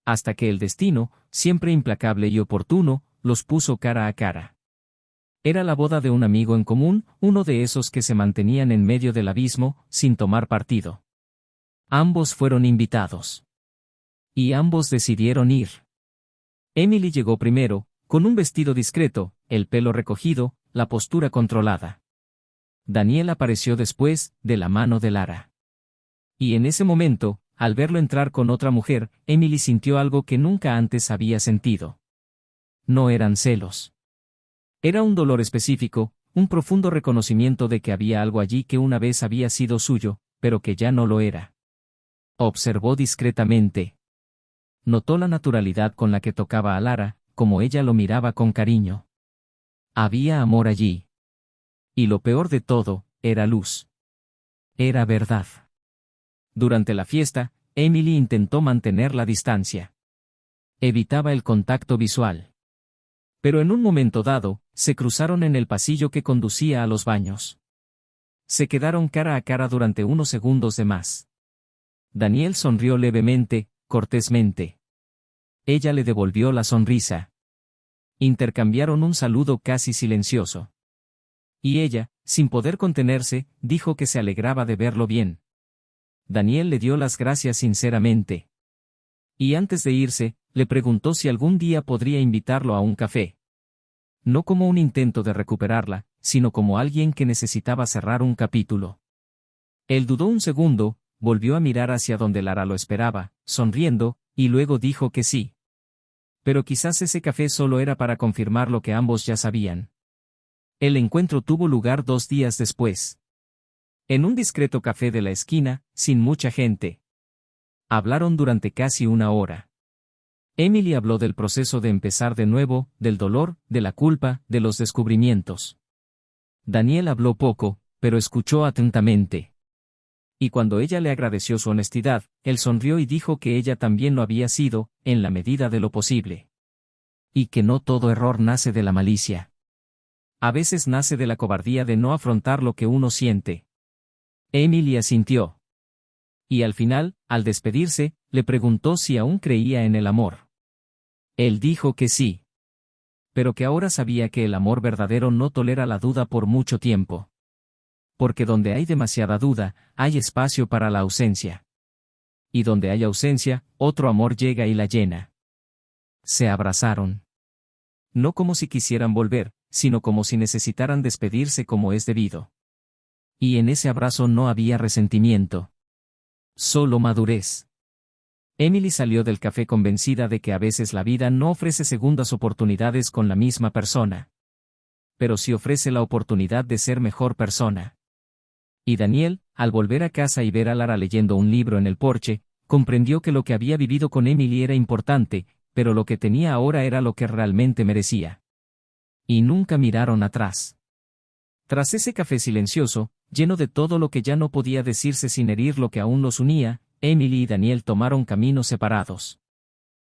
Hasta que el destino, siempre implacable y oportuno, los puso cara a cara. Era la boda de un amigo en común, uno de esos que se mantenían en medio del abismo, sin tomar partido. Ambos fueron invitados. Y ambos decidieron ir. Emily llegó primero, con un vestido discreto, el pelo recogido, la postura controlada. Daniel apareció después, de la mano de Lara. Y en ese momento, al verlo entrar con otra mujer, Emily sintió algo que nunca antes había sentido. No eran celos. Era un dolor específico, un profundo reconocimiento de que había algo allí que una vez había sido suyo, pero que ya no lo era. Observó discretamente. Notó la naturalidad con la que tocaba a Lara, como ella lo miraba con cariño. Había amor allí. Y lo peor de todo, era luz. Era verdad. Durante la fiesta, Emily intentó mantener la distancia. Evitaba el contacto visual. Pero en un momento dado, se cruzaron en el pasillo que conducía a los baños. Se quedaron cara a cara durante unos segundos de más. Daniel sonrió levemente, cortésmente. Ella le devolvió la sonrisa. Intercambiaron un saludo casi silencioso. Y ella, sin poder contenerse, dijo que se alegraba de verlo bien. Daniel le dio las gracias sinceramente. Y antes de irse, le preguntó si algún día podría invitarlo a un café. No como un intento de recuperarla, sino como alguien que necesitaba cerrar un capítulo. Él dudó un segundo, volvió a mirar hacia donde Lara lo esperaba, sonriendo, y luego dijo que sí. Pero quizás ese café solo era para confirmar lo que ambos ya sabían. El encuentro tuvo lugar 2 días después. En un discreto café de la esquina, sin mucha gente. Hablaron durante casi 1 hora. Emily habló del proceso de empezar de nuevo, del dolor, de la culpa, de los descubrimientos. Daniel habló poco, pero escuchó atentamente. Y cuando ella le agradeció su honestidad, él sonrió y dijo que ella también lo había sido, en la medida de lo posible. Y que no todo error nace de la malicia. A veces nace de la cobardía de no afrontar lo que uno siente. Emily asintió. Y al final, al despedirse, le preguntó si aún creía en el amor. Él dijo que sí. Pero que ahora sabía que el amor verdadero no tolera la duda por mucho tiempo. Porque donde hay demasiada duda, hay espacio para la ausencia. Y donde hay ausencia, otro amor llega y la llena. Se abrazaron. No como si quisieran volver, sino como si necesitaran despedirse como es debido. Y en ese abrazo no había resentimiento. Solo madurez. Emily salió del café convencida de que a veces la vida no ofrece segundas oportunidades con la misma persona. Pero sí ofrece la oportunidad de ser mejor persona. Y Daniel, al volver a casa y ver a Lara leyendo un libro en el porche, comprendió que lo que había vivido con Emily era importante, pero lo que tenía ahora era lo que realmente merecía. Y nunca miraron atrás. Tras ese café silencioso, lleno de todo lo que ya no podía decirse sin herir lo que aún los unía, Emily y Daniel tomaron caminos separados.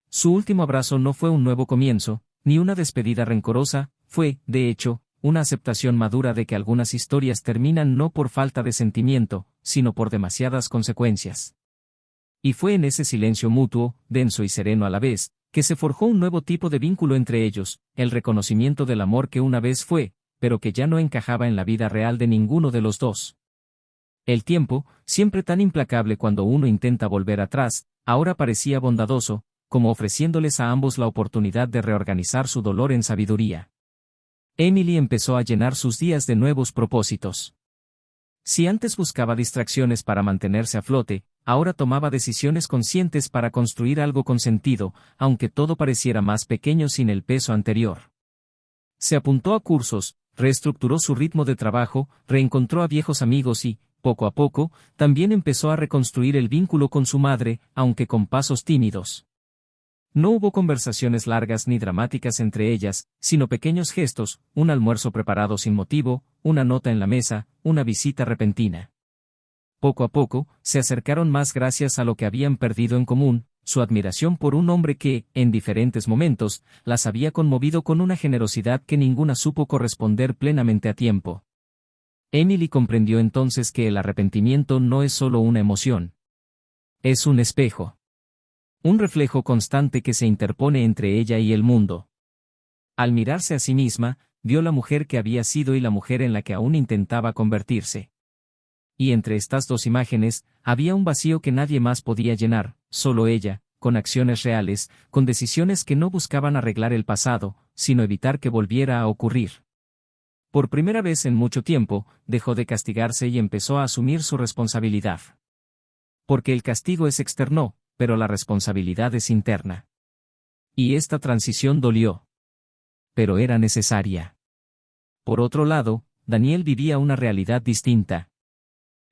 Su último abrazo no fue un nuevo comienzo, ni una despedida rencorosa, fue, de hecho, una aceptación madura de que algunas historias terminan no por falta de sentimiento, sino por demasiadas consecuencias. Y fue en ese silencio mutuo, denso y sereno a la vez, que se forjó un nuevo tipo de vínculo entre ellos, el reconocimiento del amor que una vez fue, pero que ya no encajaba en la vida real de ninguno de los dos. El tiempo, siempre tan implacable cuando uno intenta volver atrás, ahora parecía bondadoso, como ofreciéndoles a ambos la oportunidad de reorganizar su dolor en sabiduría. Emily empezó a llenar sus días de nuevos propósitos. Si antes buscaba distracciones para mantenerse a flote, ahora tomaba decisiones conscientes para construir algo con sentido, aunque todo pareciera más pequeño sin el peso anterior. Se apuntó a cursos, reestructuró su ritmo de trabajo, reencontró a viejos amigos y, poco a poco, también empezó a reconstruir el vínculo con su madre, aunque con pasos tímidos. No hubo conversaciones largas ni dramáticas entre ellas, sino pequeños gestos, un almuerzo preparado sin motivo, una nota en la mesa, una visita repentina. Poco a poco, se acercaron más gracias a lo que habían perdido en común, su admiración por un hombre que, en diferentes momentos, las había conmovido con una generosidad que ninguna supo corresponder plenamente a tiempo. Emily comprendió entonces que el arrepentimiento no es solo una emoción. Es un espejo. Un reflejo constante que se interpone entre ella y el mundo. Al mirarse a sí misma, vio la mujer que había sido y la mujer en la que aún intentaba convertirse. Y entre estas dos imágenes, había un vacío que nadie más podía llenar, solo ella, con acciones reales, con decisiones que no buscaban arreglar el pasado, sino evitar que volviera a ocurrir. Por primera vez en mucho tiempo, dejó de castigarse y empezó a asumir su responsabilidad. Porque el castigo es externo, pero la responsabilidad es interna. Y esta transición dolió. Pero era necesaria. Por otro lado, Daniel vivía una realidad distinta.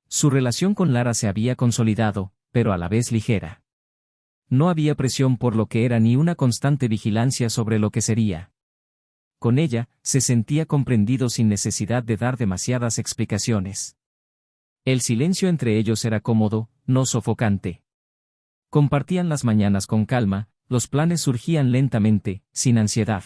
Su relación con Lara se había consolidado, pero a la vez ligera. No había presión por lo que era ni una constante vigilancia sobre lo que sería. Con ella, se sentía comprendido sin necesidad de dar demasiadas explicaciones. El silencio entre ellos era cómodo, no sofocante. Compartían las mañanas con calma, los planes surgían lentamente, sin ansiedad.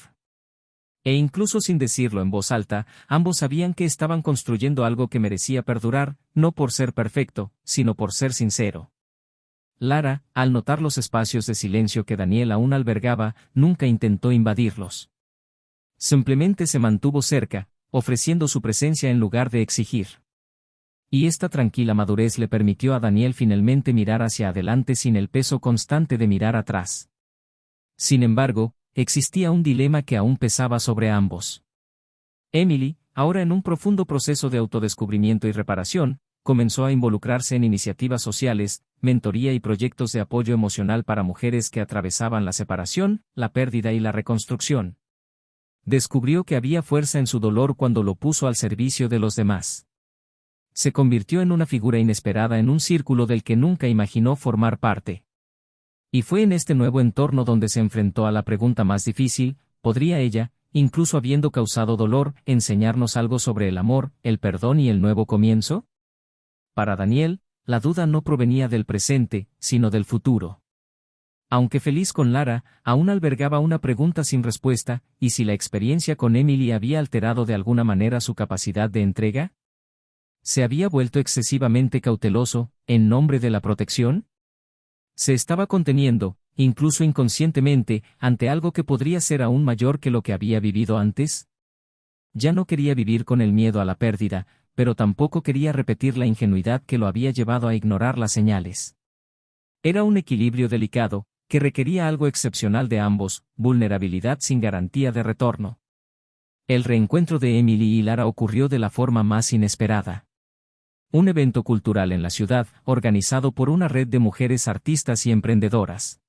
E incluso sin decirlo en voz alta, ambos sabían que estaban construyendo algo que merecía perdurar, no por ser perfecto, sino por ser sincero. Lara, al notar los espacios de silencio que Daniel aún albergaba, nunca intentó invadirlos. Simplemente se mantuvo cerca, ofreciendo su presencia en lugar de exigir. Y esta tranquila madurez le permitió a Daniel finalmente mirar hacia adelante sin el peso constante de mirar atrás. Sin embargo, existía un dilema que aún pesaba sobre ambos. Emily, ahora en un profundo proceso de autodescubrimiento y reparación, comenzó a involucrarse en iniciativas sociales, mentoría y proyectos de apoyo emocional para mujeres que atravesaban la separación, la pérdida y la reconstrucción. Descubrió que había fuerza en su dolor cuando lo puso al servicio de los demás. Se convirtió en una figura inesperada en un círculo del que nunca imaginó formar parte. Y fue en este nuevo entorno donde se enfrentó a la pregunta más difícil: ¿podría ella, incluso habiendo causado dolor, enseñarnos algo sobre el amor, el perdón y el nuevo comienzo? Para Daniel, la duda no provenía del presente, sino del futuro. Aunque feliz con Lara, aún albergaba una pregunta sin respuesta: ¿y si la experiencia con Emily había alterado de alguna manera su capacidad de entrega? ¿Se había vuelto excesivamente cauteloso, en nombre de la protección? Se estaba conteniendo, incluso inconscientemente, ante algo que podría ser aún mayor que lo que había vivido antes. Ya no quería vivir con el miedo a la pérdida, pero tampoco quería repetir la ingenuidad que lo había llevado a ignorar las señales. Era un equilibrio delicado, que requería algo excepcional de ambos: vulnerabilidad sin garantía de retorno. El reencuentro de Emily y Lara ocurrió de la forma más inesperada. Un evento cultural en la ciudad, organizado por una red de mujeres artistas y emprendedoras.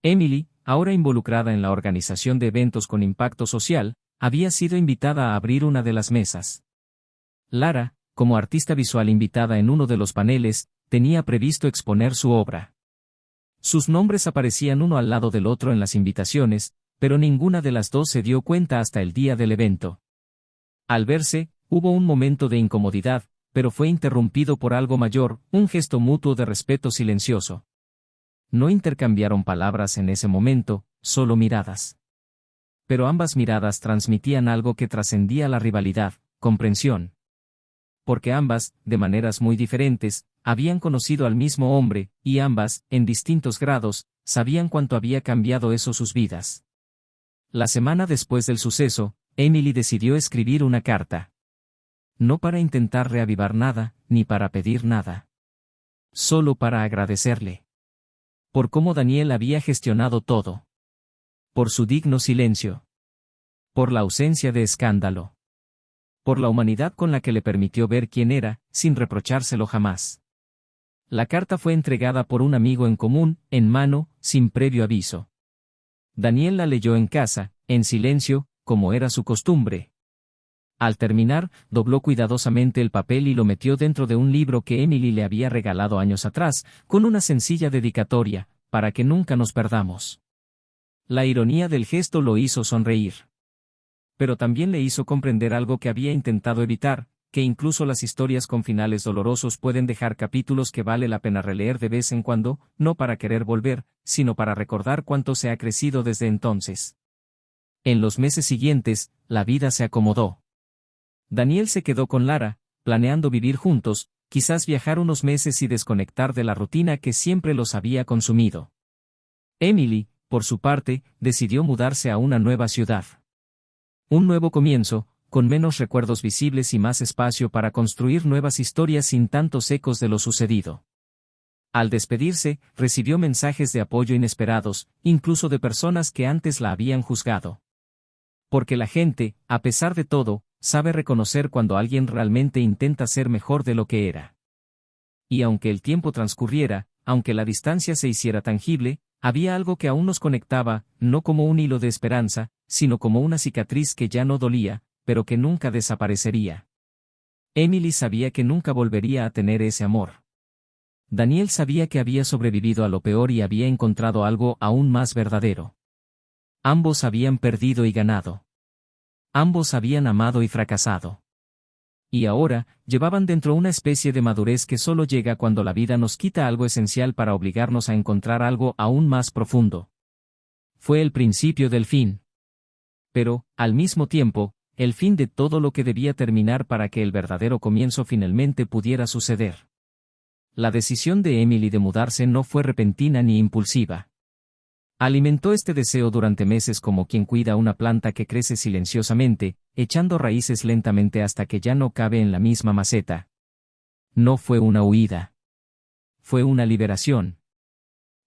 Emily, ahora involucrada en la organización de eventos con impacto social, había sido invitada a abrir una de las mesas. Lara, como artista visual invitada en uno de los paneles, tenía previsto exponer su obra. Sus nombres aparecían uno al lado del otro en las invitaciones, pero ninguna de las dos se dio cuenta hasta el día del evento. Al verse, hubo un momento de incomodidad, pero fue interrumpido por algo mayor: un gesto mutuo de respeto silencioso. No intercambiaron palabras en ese momento, solo miradas. Pero ambas miradas transmitían algo que trascendía la rivalidad: comprensión. Porque ambas, de maneras muy diferentes, habían conocido al mismo hombre, y ambas, en distintos grados, sabían cuánto había cambiado eso sus vidas. La semana después del suceso, Emily decidió escribir una carta. No para intentar reavivar nada, ni para pedir nada. Solo para agradecerle. Por cómo Daniel había gestionado todo. Por su digno silencio. Por la ausencia de escándalo. Por la humanidad con la que le permitió ver quién era, sin reprochárselo jamás. La carta fue entregada por un amigo en común, en mano, sin previo aviso. Daniel la leyó en casa, en silencio, como era su costumbre. Al terminar, dobló cuidadosamente el papel y lo metió dentro de un libro que Emily le había regalado años atrás, con una sencilla dedicatoria: para que nunca nos perdamos. La ironía del gesto lo hizo sonreír. Pero también le hizo comprender algo que había intentado evitar: que incluso las historias con finales dolorosos pueden dejar capítulos que vale la pena releer de vez en cuando, no para querer volver, sino para recordar cuánto se ha crecido desde entonces. En los meses siguientes, la vida se acomodó. Daniel se quedó con Lara, planeando vivir juntos, quizás viajar unos meses y desconectar de la rutina que siempre los había consumido. Emily, por su parte, decidió mudarse a una nueva ciudad. Un nuevo comienzo, con menos recuerdos visibles y más espacio para construir nuevas historias sin tantos ecos de lo sucedido. Al despedirse, recibió mensajes de apoyo inesperados, incluso de personas que antes la habían juzgado. Porque la gente, a pesar de todo, sabe reconocer cuando alguien realmente intenta ser mejor de lo que era. Y aunque el tiempo transcurriera, aunque la distancia se hiciera tangible, había algo que aún nos conectaba, no como un hilo de esperanza, sino como una cicatriz que ya no dolía: pero que nunca desaparecería. Emily sabía que nunca volvería a tener ese amor. Daniel sabía que había sobrevivido a lo peor y había encontrado algo aún más verdadero. Ambos habían perdido y ganado. Ambos habían amado y fracasado. Y ahora, llevaban dentro una especie de madurez que solo llega cuando la vida nos quita algo esencial para obligarnos a encontrar algo aún más profundo. Fue el principio del fin. Pero, al mismo tiempo, el fin de todo lo que debía terminar para que el verdadero comienzo finalmente pudiera suceder. La decisión de Emily de mudarse no fue repentina ni impulsiva. Alimentó este deseo durante meses como quien cuida una planta que crece silenciosamente, echando raíces lentamente hasta que ya no cabe en la misma maceta. No fue una huida. Fue una liberación.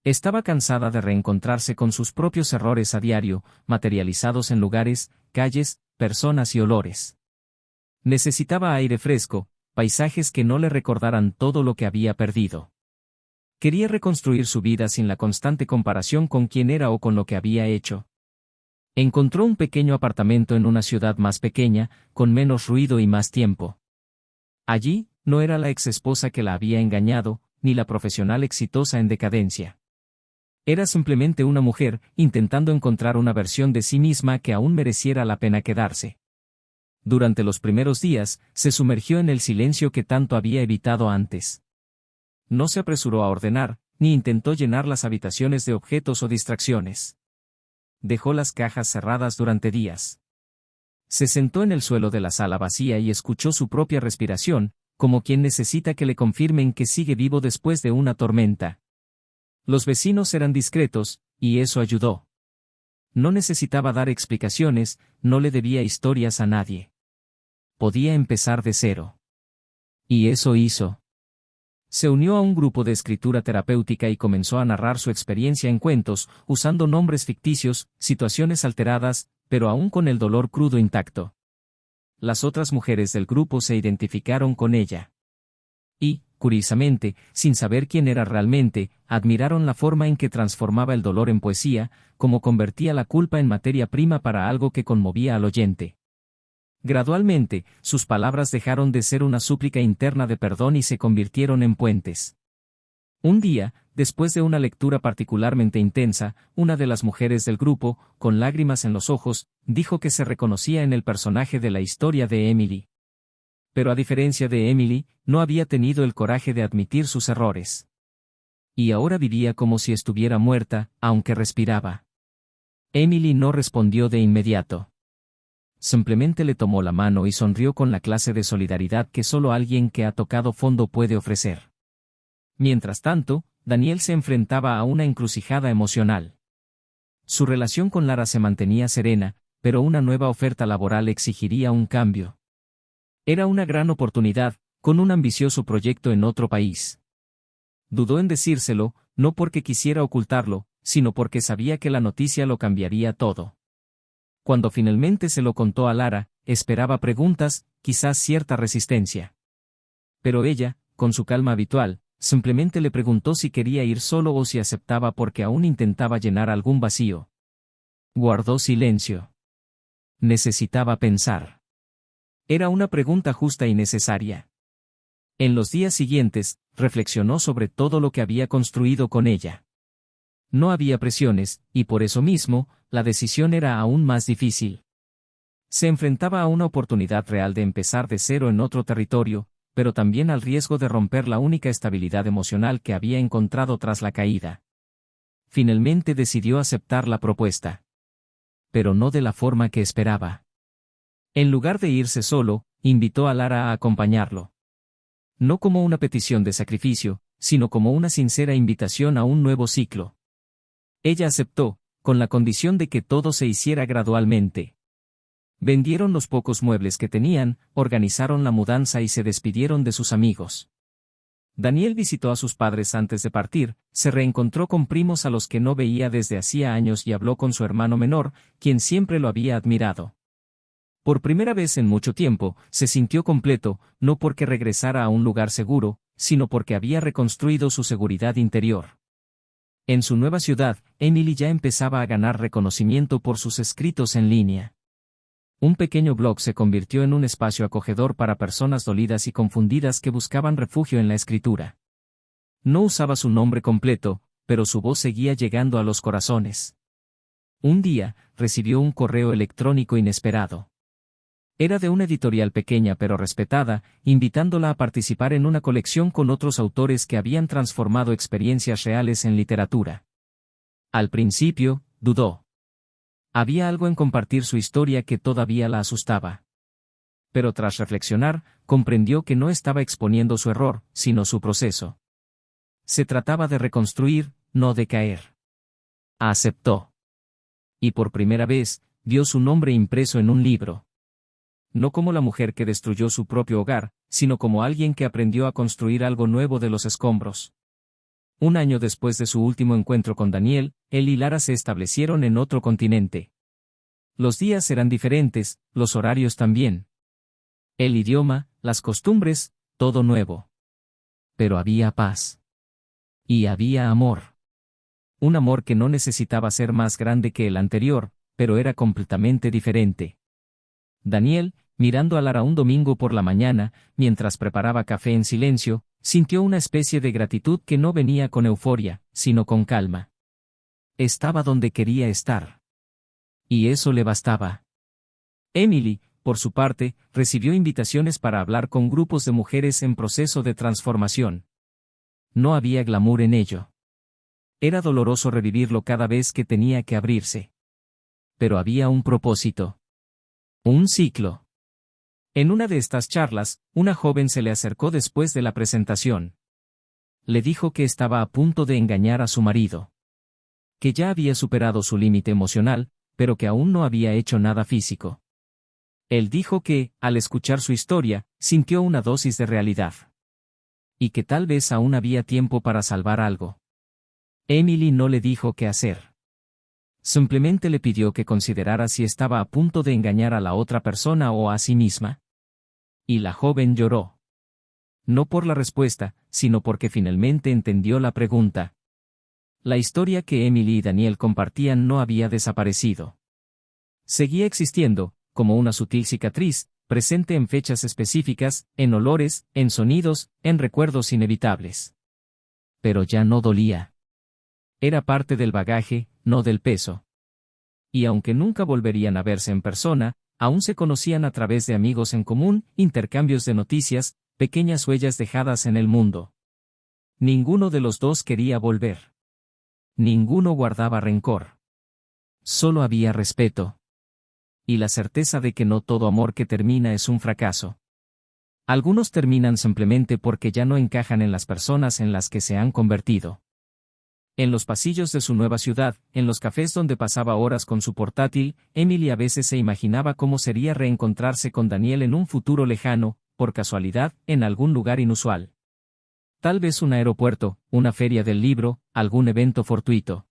Estaba cansada de reencontrarse con sus propios errores a diario, materializados en lugares, calles, personas y olores. Necesitaba aire fresco, paisajes que no le recordaran todo lo que había perdido. Quería reconstruir su vida sin la constante comparación con quién era o con lo que había hecho. Encontró un pequeño apartamento en una ciudad más pequeña, con menos ruido y más tiempo. Allí, no era la exesposa que la había engañado, ni la profesional exitosa en decadencia. Era simplemente una mujer, intentando encontrar una versión de sí misma que aún mereciera la pena quedarse. Durante los primeros días, se sumergió en el silencio que tanto había evitado antes. No se apresuró a ordenar, ni intentó llenar las habitaciones de objetos o distracciones. Dejó las cajas cerradas durante días. Se sentó en el suelo de la sala vacía y escuchó su propia respiración, como quien necesita que le confirmen que sigue vivo después de una tormenta. Los vecinos eran discretos, y eso ayudó. No necesitaba dar explicaciones, no le debía historias a nadie. Podía empezar de cero. Y eso hizo. Se unió a un grupo de escritura terapéutica y comenzó a narrar su experiencia en cuentos, usando nombres ficticios, situaciones alteradas, pero aún con el dolor crudo intacto. Las otras mujeres del grupo se identificaron con ella. Y, curiosamente, sin saber quién era realmente, admiraron la forma en que transformaba el dolor en poesía, como convertía la culpa en materia prima para algo que conmovía al oyente. Gradualmente, sus palabras dejaron de ser una súplica interna de perdón y se convirtieron en puentes. Un día, después de una lectura particularmente intensa, una de las mujeres del grupo, con lágrimas en los ojos, dijo que se reconocía en el personaje de la historia de Emily. Pero a diferencia de Emily, no había tenido el coraje de admitir sus errores. Y ahora vivía como si estuviera muerta, aunque respiraba. Emily no respondió de inmediato. Simplemente le tomó la mano y sonrió con la clase de solidaridad que solo alguien que ha tocado fondo puede ofrecer. Mientras tanto, Daniel se enfrentaba a una encrucijada emocional. Su relación con Lara se mantenía serena, pero una nueva oferta laboral exigiría un cambio. Era una gran oportunidad, con un ambicioso proyecto en otro país. Dudó en decírselo, no porque quisiera ocultarlo, sino porque sabía que la noticia lo cambiaría todo. Cuando finalmente se lo contó a Lara, esperaba preguntas, quizás cierta resistencia. Pero ella, con su calma habitual, simplemente le preguntó si quería ir solo o si aceptaba porque aún intentaba llenar algún vacío. Guardó silencio. Necesitaba pensar. Era una pregunta justa y necesaria. En los días siguientes, reflexionó sobre todo lo que había construido con ella. No había presiones, y por eso mismo, la decisión era aún más difícil. Se enfrentaba a una oportunidad real de empezar de cero en otro territorio, pero también al riesgo de romper la única estabilidad emocional que había encontrado tras la caída. Finalmente decidió aceptar la propuesta. Pero no de la forma que esperaba. En lugar de irse solo, invitó a Lara a acompañarlo. No como una petición de sacrificio, sino como una sincera invitación a un nuevo ciclo. Ella aceptó, con la condición de que todo se hiciera gradualmente. Vendieron los pocos muebles que tenían, organizaron la mudanza y se despidieron de sus amigos. Daniel visitó a sus padres antes de partir, se reencontró con primos a los que no veía desde hacía años y habló con su hermano menor, quien siempre lo había admirado. Por primera vez en mucho tiempo, se sintió completo, no porque regresara a un lugar seguro, sino porque había reconstruido su seguridad interior. En su nueva ciudad, Emily ya empezaba a ganar reconocimiento por sus escritos en línea. Un pequeño blog se convirtió en un espacio acogedor para personas dolidas y confundidas que buscaban refugio en la escritura. No usaba su nombre completo, pero su voz seguía llegando a los corazones. Un día, recibió un correo electrónico inesperado. Era de una editorial pequeña pero respetada, invitándola a participar en una colección con otros autores que habían transformado experiencias reales en literatura. Al principio, dudó. Había algo en compartir su historia que todavía la asustaba. Pero tras reflexionar, comprendió que no estaba exponiendo su error, sino su proceso. Se trataba de reconstruir, no de caer. Aceptó. Y por primera vez, vio su nombre impreso en un libro. No como la mujer que destruyó su propio hogar, sino como alguien que aprendió a construir algo nuevo de los escombros. Un año después de su último encuentro con Daniel, él y Lara se establecieron en otro continente. Los días eran diferentes, los horarios también. El idioma, las costumbres, todo nuevo. Pero había paz. Y había amor. Un amor que no necesitaba ser más grande que el anterior, pero era completamente diferente. Daniel, mirando a Lara un domingo por la mañana, mientras preparaba café en silencio, sintió una especie de gratitud que no venía con euforia, sino con calma. Estaba donde quería estar. Y eso le bastaba. Emily, por su parte, recibió invitaciones para hablar con grupos de mujeres en proceso de transformación. No había glamour en ello. Era doloroso revivirlo cada vez que tenía que abrirse. Pero había un propósito. Un ciclo. En una de estas charlas, una joven se le acercó después de la presentación. Le dijo que estaba a punto de engañar a su marido. Que ya había superado su límite emocional, pero que aún no había hecho nada físico. Él dijo que, al escuchar su historia, sintió una dosis de realidad. Y que tal vez aún había tiempo para salvar algo. Emily no le dijo qué hacer. Simplemente le pidió que considerara si estaba a punto de engañar a la otra persona o a sí misma. Y la joven lloró. No por la respuesta, sino porque finalmente entendió la pregunta. La historia que Emily y Daniel compartían no había desaparecido. Seguía existiendo, como una sutil cicatriz, presente en fechas específicas, en olores, en sonidos, en recuerdos inevitables. Pero ya no dolía. Era parte del bagaje, no del peso. Y aunque nunca volverían a verse en persona, aún se conocían a través de amigos en común, intercambios de noticias, pequeñas huellas dejadas en el mundo. Ninguno de los dos quería volver. Ninguno guardaba rencor. Solo había respeto. Y la certeza de que no todo amor que termina es un fracaso. Algunos terminan simplemente porque ya no encajan en las personas en las que se han convertido. En los pasillos de su nueva ciudad, en los cafés donde pasaba horas con su portátil, Emily a veces se imaginaba cómo sería reencontrarse con Daniel en un futuro lejano, por casualidad, en algún lugar inusual. Tal vez un aeropuerto, una feria del libro, algún evento fortuito.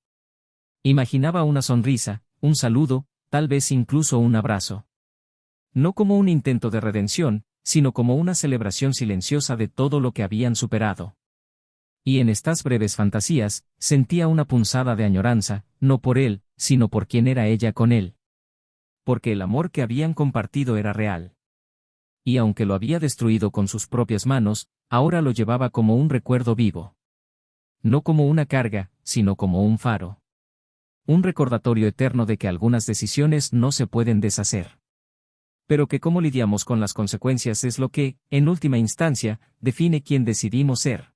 Imaginaba una sonrisa, un saludo, tal vez incluso un abrazo. No como un intento de redención, sino como una celebración silenciosa de todo lo que habían superado. Y en estas breves fantasías, sentía una punzada de añoranza, no por él, sino por quien era ella con él. Porque el amor que habían compartido era real. Y aunque lo había destruido con sus propias manos, ahora lo llevaba como un recuerdo vivo. No como una carga, sino como un faro. Un recordatorio eterno de que algunas decisiones no se pueden deshacer. Pero que cómo lidiamos con las consecuencias es lo que, en última instancia, define quién decidimos ser.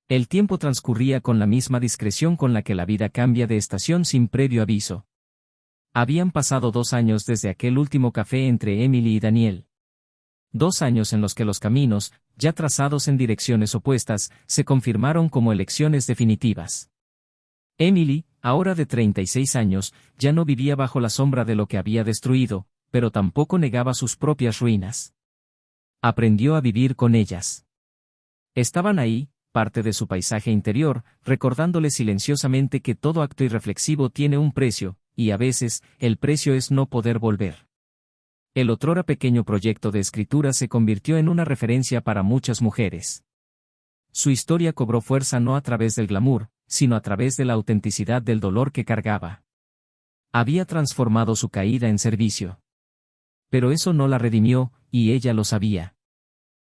El tiempo transcurría con la misma discreción con la que la vida cambia de estación sin previo aviso. Habían pasado 2 años desde aquel último café entre Emily y Daniel. 2 años en los que los caminos, ya trazados en direcciones opuestas, se confirmaron como elecciones definitivas. Emily, ahora de 36 años, ya no vivía bajo la sombra de lo que había destruido, pero tampoco negaba sus propias ruinas. Aprendió a vivir con ellas. Estaban ahí, parte de su paisaje interior, recordándole silenciosamente que todo acto irreflexivo tiene un precio, y a veces, el precio es no poder volver. El otrora pequeño proyecto de escritura se convirtió en una referencia para muchas mujeres. Su historia cobró fuerza no a través del glamour, sino a través de la autenticidad del dolor que cargaba. Había transformado su caída en servicio. Pero eso no la redimió, y ella lo sabía.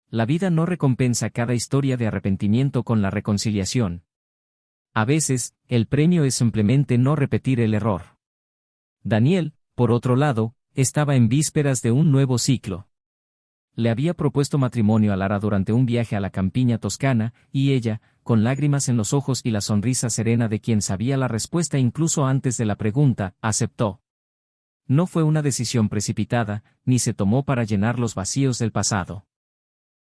La vida no recompensa cada historia de arrepentimiento con la reconciliación. A veces, el premio es simplemente no repetir el error. Daniel, por otro lado, estaba en vísperas de un nuevo ciclo. Le había propuesto matrimonio a Lara durante un viaje a la campiña toscana, y ella, con lágrimas en los ojos y la sonrisa serena de quien sabía la respuesta incluso antes de la pregunta, aceptó. No fue una decisión precipitada, ni se tomó para llenar los vacíos del pasado.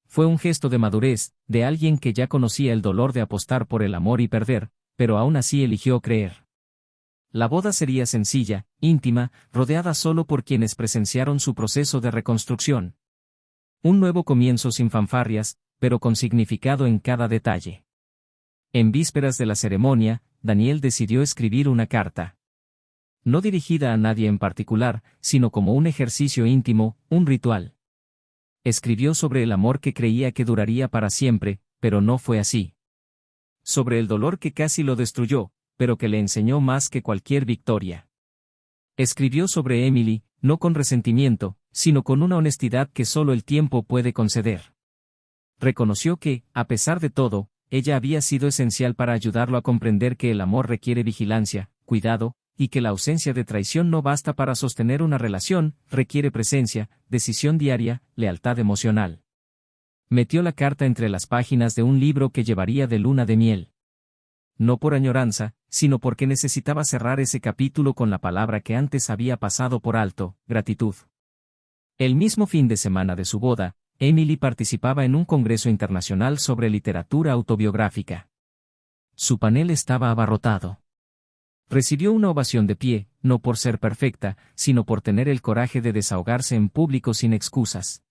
Fue un gesto de madurez, de alguien que ya conocía el dolor de apostar por el amor y perder, pero aún así eligió creer. La boda sería sencilla, íntima, rodeada solo por quienes presenciaron su proceso de reconstrucción. Un nuevo comienzo sin fanfarrias, pero con significado en cada detalle. En vísperas de la ceremonia, Daniel decidió escribir una carta. No dirigida a nadie en particular, sino como un ejercicio íntimo, un ritual. Escribió sobre el amor que creía que duraría para siempre, pero no fue así. Sobre el dolor que casi lo destruyó, pero que le enseñó más que cualquier victoria. Escribió sobre Emily, no con resentimiento, sino con una honestidad que solo el tiempo puede conceder. Reconoció que, a pesar de todo, ella había sido esencial para ayudarlo a comprender que el amor requiere vigilancia, cuidado, y que la ausencia de traición no basta para sostener una relación, requiere presencia, decisión diaria, lealtad emocional. Metió la carta entre las páginas de un libro que llevaría de luna de miel. No por añoranza, sino porque necesitaba cerrar ese capítulo con la palabra que antes había pasado por alto, gratitud. El mismo fin de semana de su boda, Emily participaba en un congreso internacional sobre literatura autobiográfica. Su panel estaba abarrotado. Recibió una ovación de pie, no por ser perfecta, sino por tener el coraje de desahogarse en público sin excusas.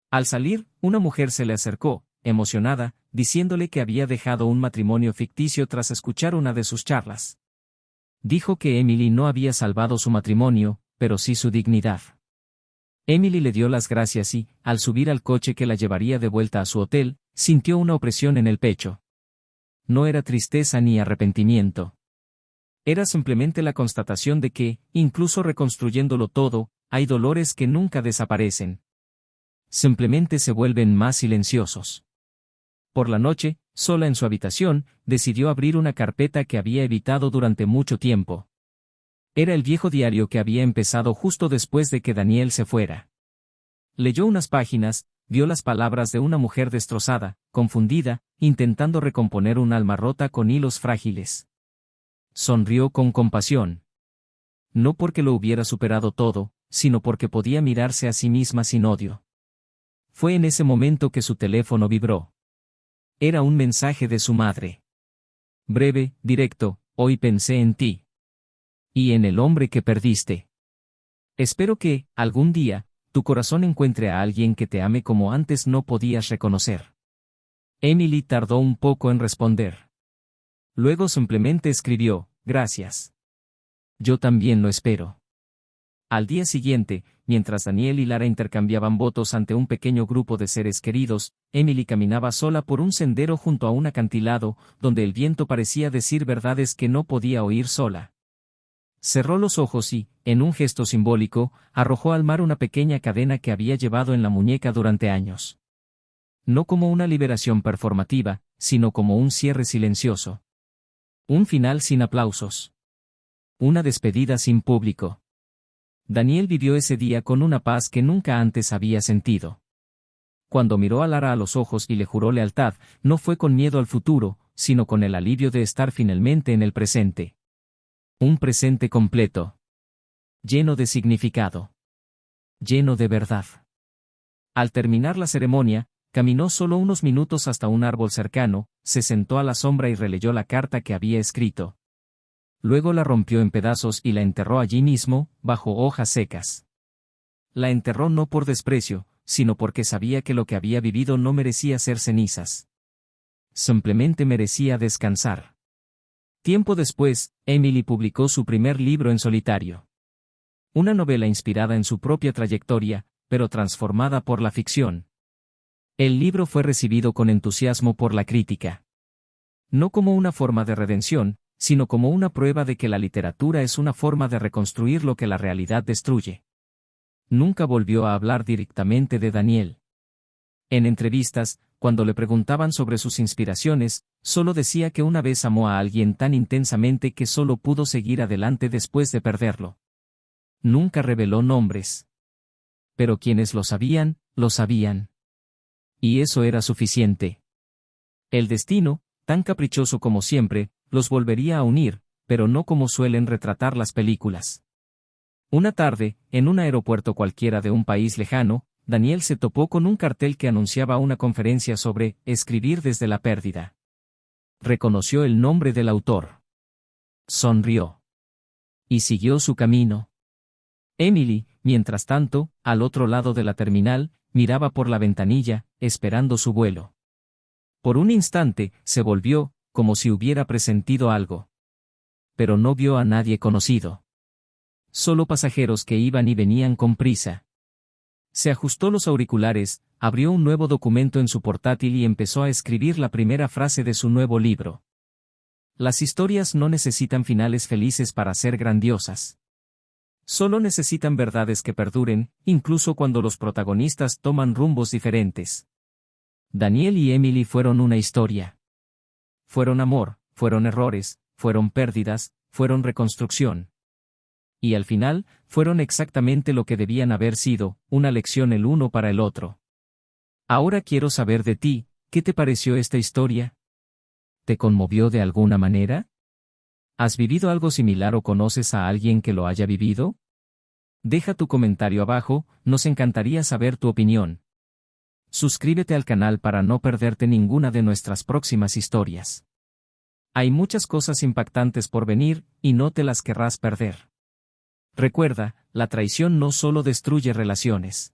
Al salir, una mujer se le acercó, emocionada, diciéndole que había dejado un matrimonio ficticio tras escuchar una de sus charlas. Dijo que Emily no había salvado su matrimonio, pero sí su dignidad. Emily le dio las gracias y, al subir al coche que la llevaría de vuelta a su hotel, sintió una opresión en el pecho. No era tristeza ni arrepentimiento. Era simplemente la constatación de que, incluso reconstruyéndolo todo, hay dolores que nunca desaparecen. Simplemente se vuelven más silenciosos. Por la noche, sola en su habitación, decidió abrir una carpeta que había evitado durante mucho tiempo. Era el viejo diario que había empezado justo después de que Daniel se fuera. Leyó unas páginas, vio las palabras de una mujer destrozada, confundida, intentando recomponer un alma rota con hilos frágiles. Sonrió con compasión. No porque lo hubiera superado todo, sino porque podía mirarse a sí misma sin odio. Fue en ese momento que su teléfono vibró. Era un mensaje de su madre. Breve, directo: hoy pensé en ti. Y en el hombre que perdiste. Espero que, algún día, tu corazón encuentre a alguien que te ame como antes no podías reconocer. Emily tardó un poco en responder. Luego simplemente escribió: gracias. Yo también lo espero. Al día siguiente, mientras Daniel y Lara intercambiaban votos ante un pequeño grupo de seres queridos, Emily caminaba sola por un sendero junto a un acantilado, donde el viento parecía decir verdades que no podía oír sola. Cerró los ojos y, en un gesto simbólico, arrojó al mar una pequeña cadena que había llevado en la muñeca durante años. No como una liberación performativa, sino como un cierre silencioso. Un final sin aplausos. Una despedida sin público. Daniel vivió ese día con una paz que nunca antes había sentido. Cuando miró a Lara a los ojos y le juró lealtad, no fue con miedo al futuro, sino con el alivio de estar finalmente en el presente. Un presente completo. Lleno de significado. Lleno de verdad. Al terminar la ceremonia, caminó solo unos minutos hasta un árbol cercano, se sentó a la sombra y releyó la carta que había escrito. Luego la rompió en pedazos y la enterró allí mismo, bajo hojas secas. La enterró no por desprecio, sino porque sabía que lo que había vivido no merecía ser cenizas. Simplemente merecía descansar. Tiempo después, Emily publicó su primer libro en solitario. Una novela inspirada en su propia trayectoria, pero transformada por la ficción. El libro fue recibido con entusiasmo por la crítica. No como una forma de redención, sino como una prueba de que la literatura es una forma de reconstruir lo que la realidad destruye. Nunca volvió a hablar directamente de Daniel. En entrevistas, cuando le preguntaban sobre sus inspiraciones, solo decía que una vez amó a alguien tan intensamente que solo pudo seguir adelante después de perderlo. Nunca reveló nombres. Pero quienes lo sabían, lo sabían. Y eso era suficiente. El destino, tan caprichoso como siempre, los volvería a unir, pero no como suelen retratar las películas. Una tarde, en un aeropuerto cualquiera de un país lejano, Daniel se topó con un cartel que anunciaba una conferencia sobre escribir desde la pérdida. Reconoció el nombre del autor. Sonrió. Y siguió su camino. Emily, mientras tanto, al otro lado de la terminal, miraba por la ventanilla, esperando su vuelo. Por un instante, se volvió, como si hubiera presentido algo. Pero no vio a nadie conocido. Solo pasajeros que iban y venían con prisa. Se ajustó los auriculares, abrió un nuevo documento en su portátil y empezó a escribir la primera frase de su nuevo libro. Las historias no necesitan finales felices para ser grandiosas. Solo necesitan verdades que perduren, incluso cuando los protagonistas toman rumbos diferentes. Daniel y Emily fueron una historia. Fueron amor, fueron errores, fueron pérdidas, fueron reconstrucción. Y al final, fueron exactamente lo que debían haber sido, una lección el uno para el otro. Ahora quiero saber de ti, ¿qué te pareció esta historia? ¿Te conmovió de alguna manera? ¿Has vivido algo similar o conoces a alguien que lo haya vivido? Deja tu comentario abajo, nos encantaría saber tu opinión. Suscríbete al canal para no perderte ninguna de nuestras próximas historias. Hay muchas cosas impactantes por venir, y no te las querrás perder. Recuerda, la traición no solo destruye relaciones.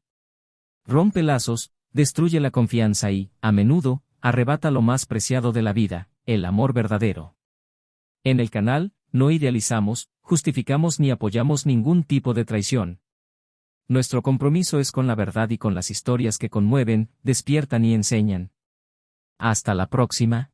Rompe lazos, destruye la confianza y, a menudo, arrebata lo más preciado de la vida, el amor verdadero. En el canal, no idealizamos, justificamos ni apoyamos ningún tipo de traición. Nuestro compromiso es con la verdad y con las historias que conmueven, despiertan y enseñan. Hasta la próxima.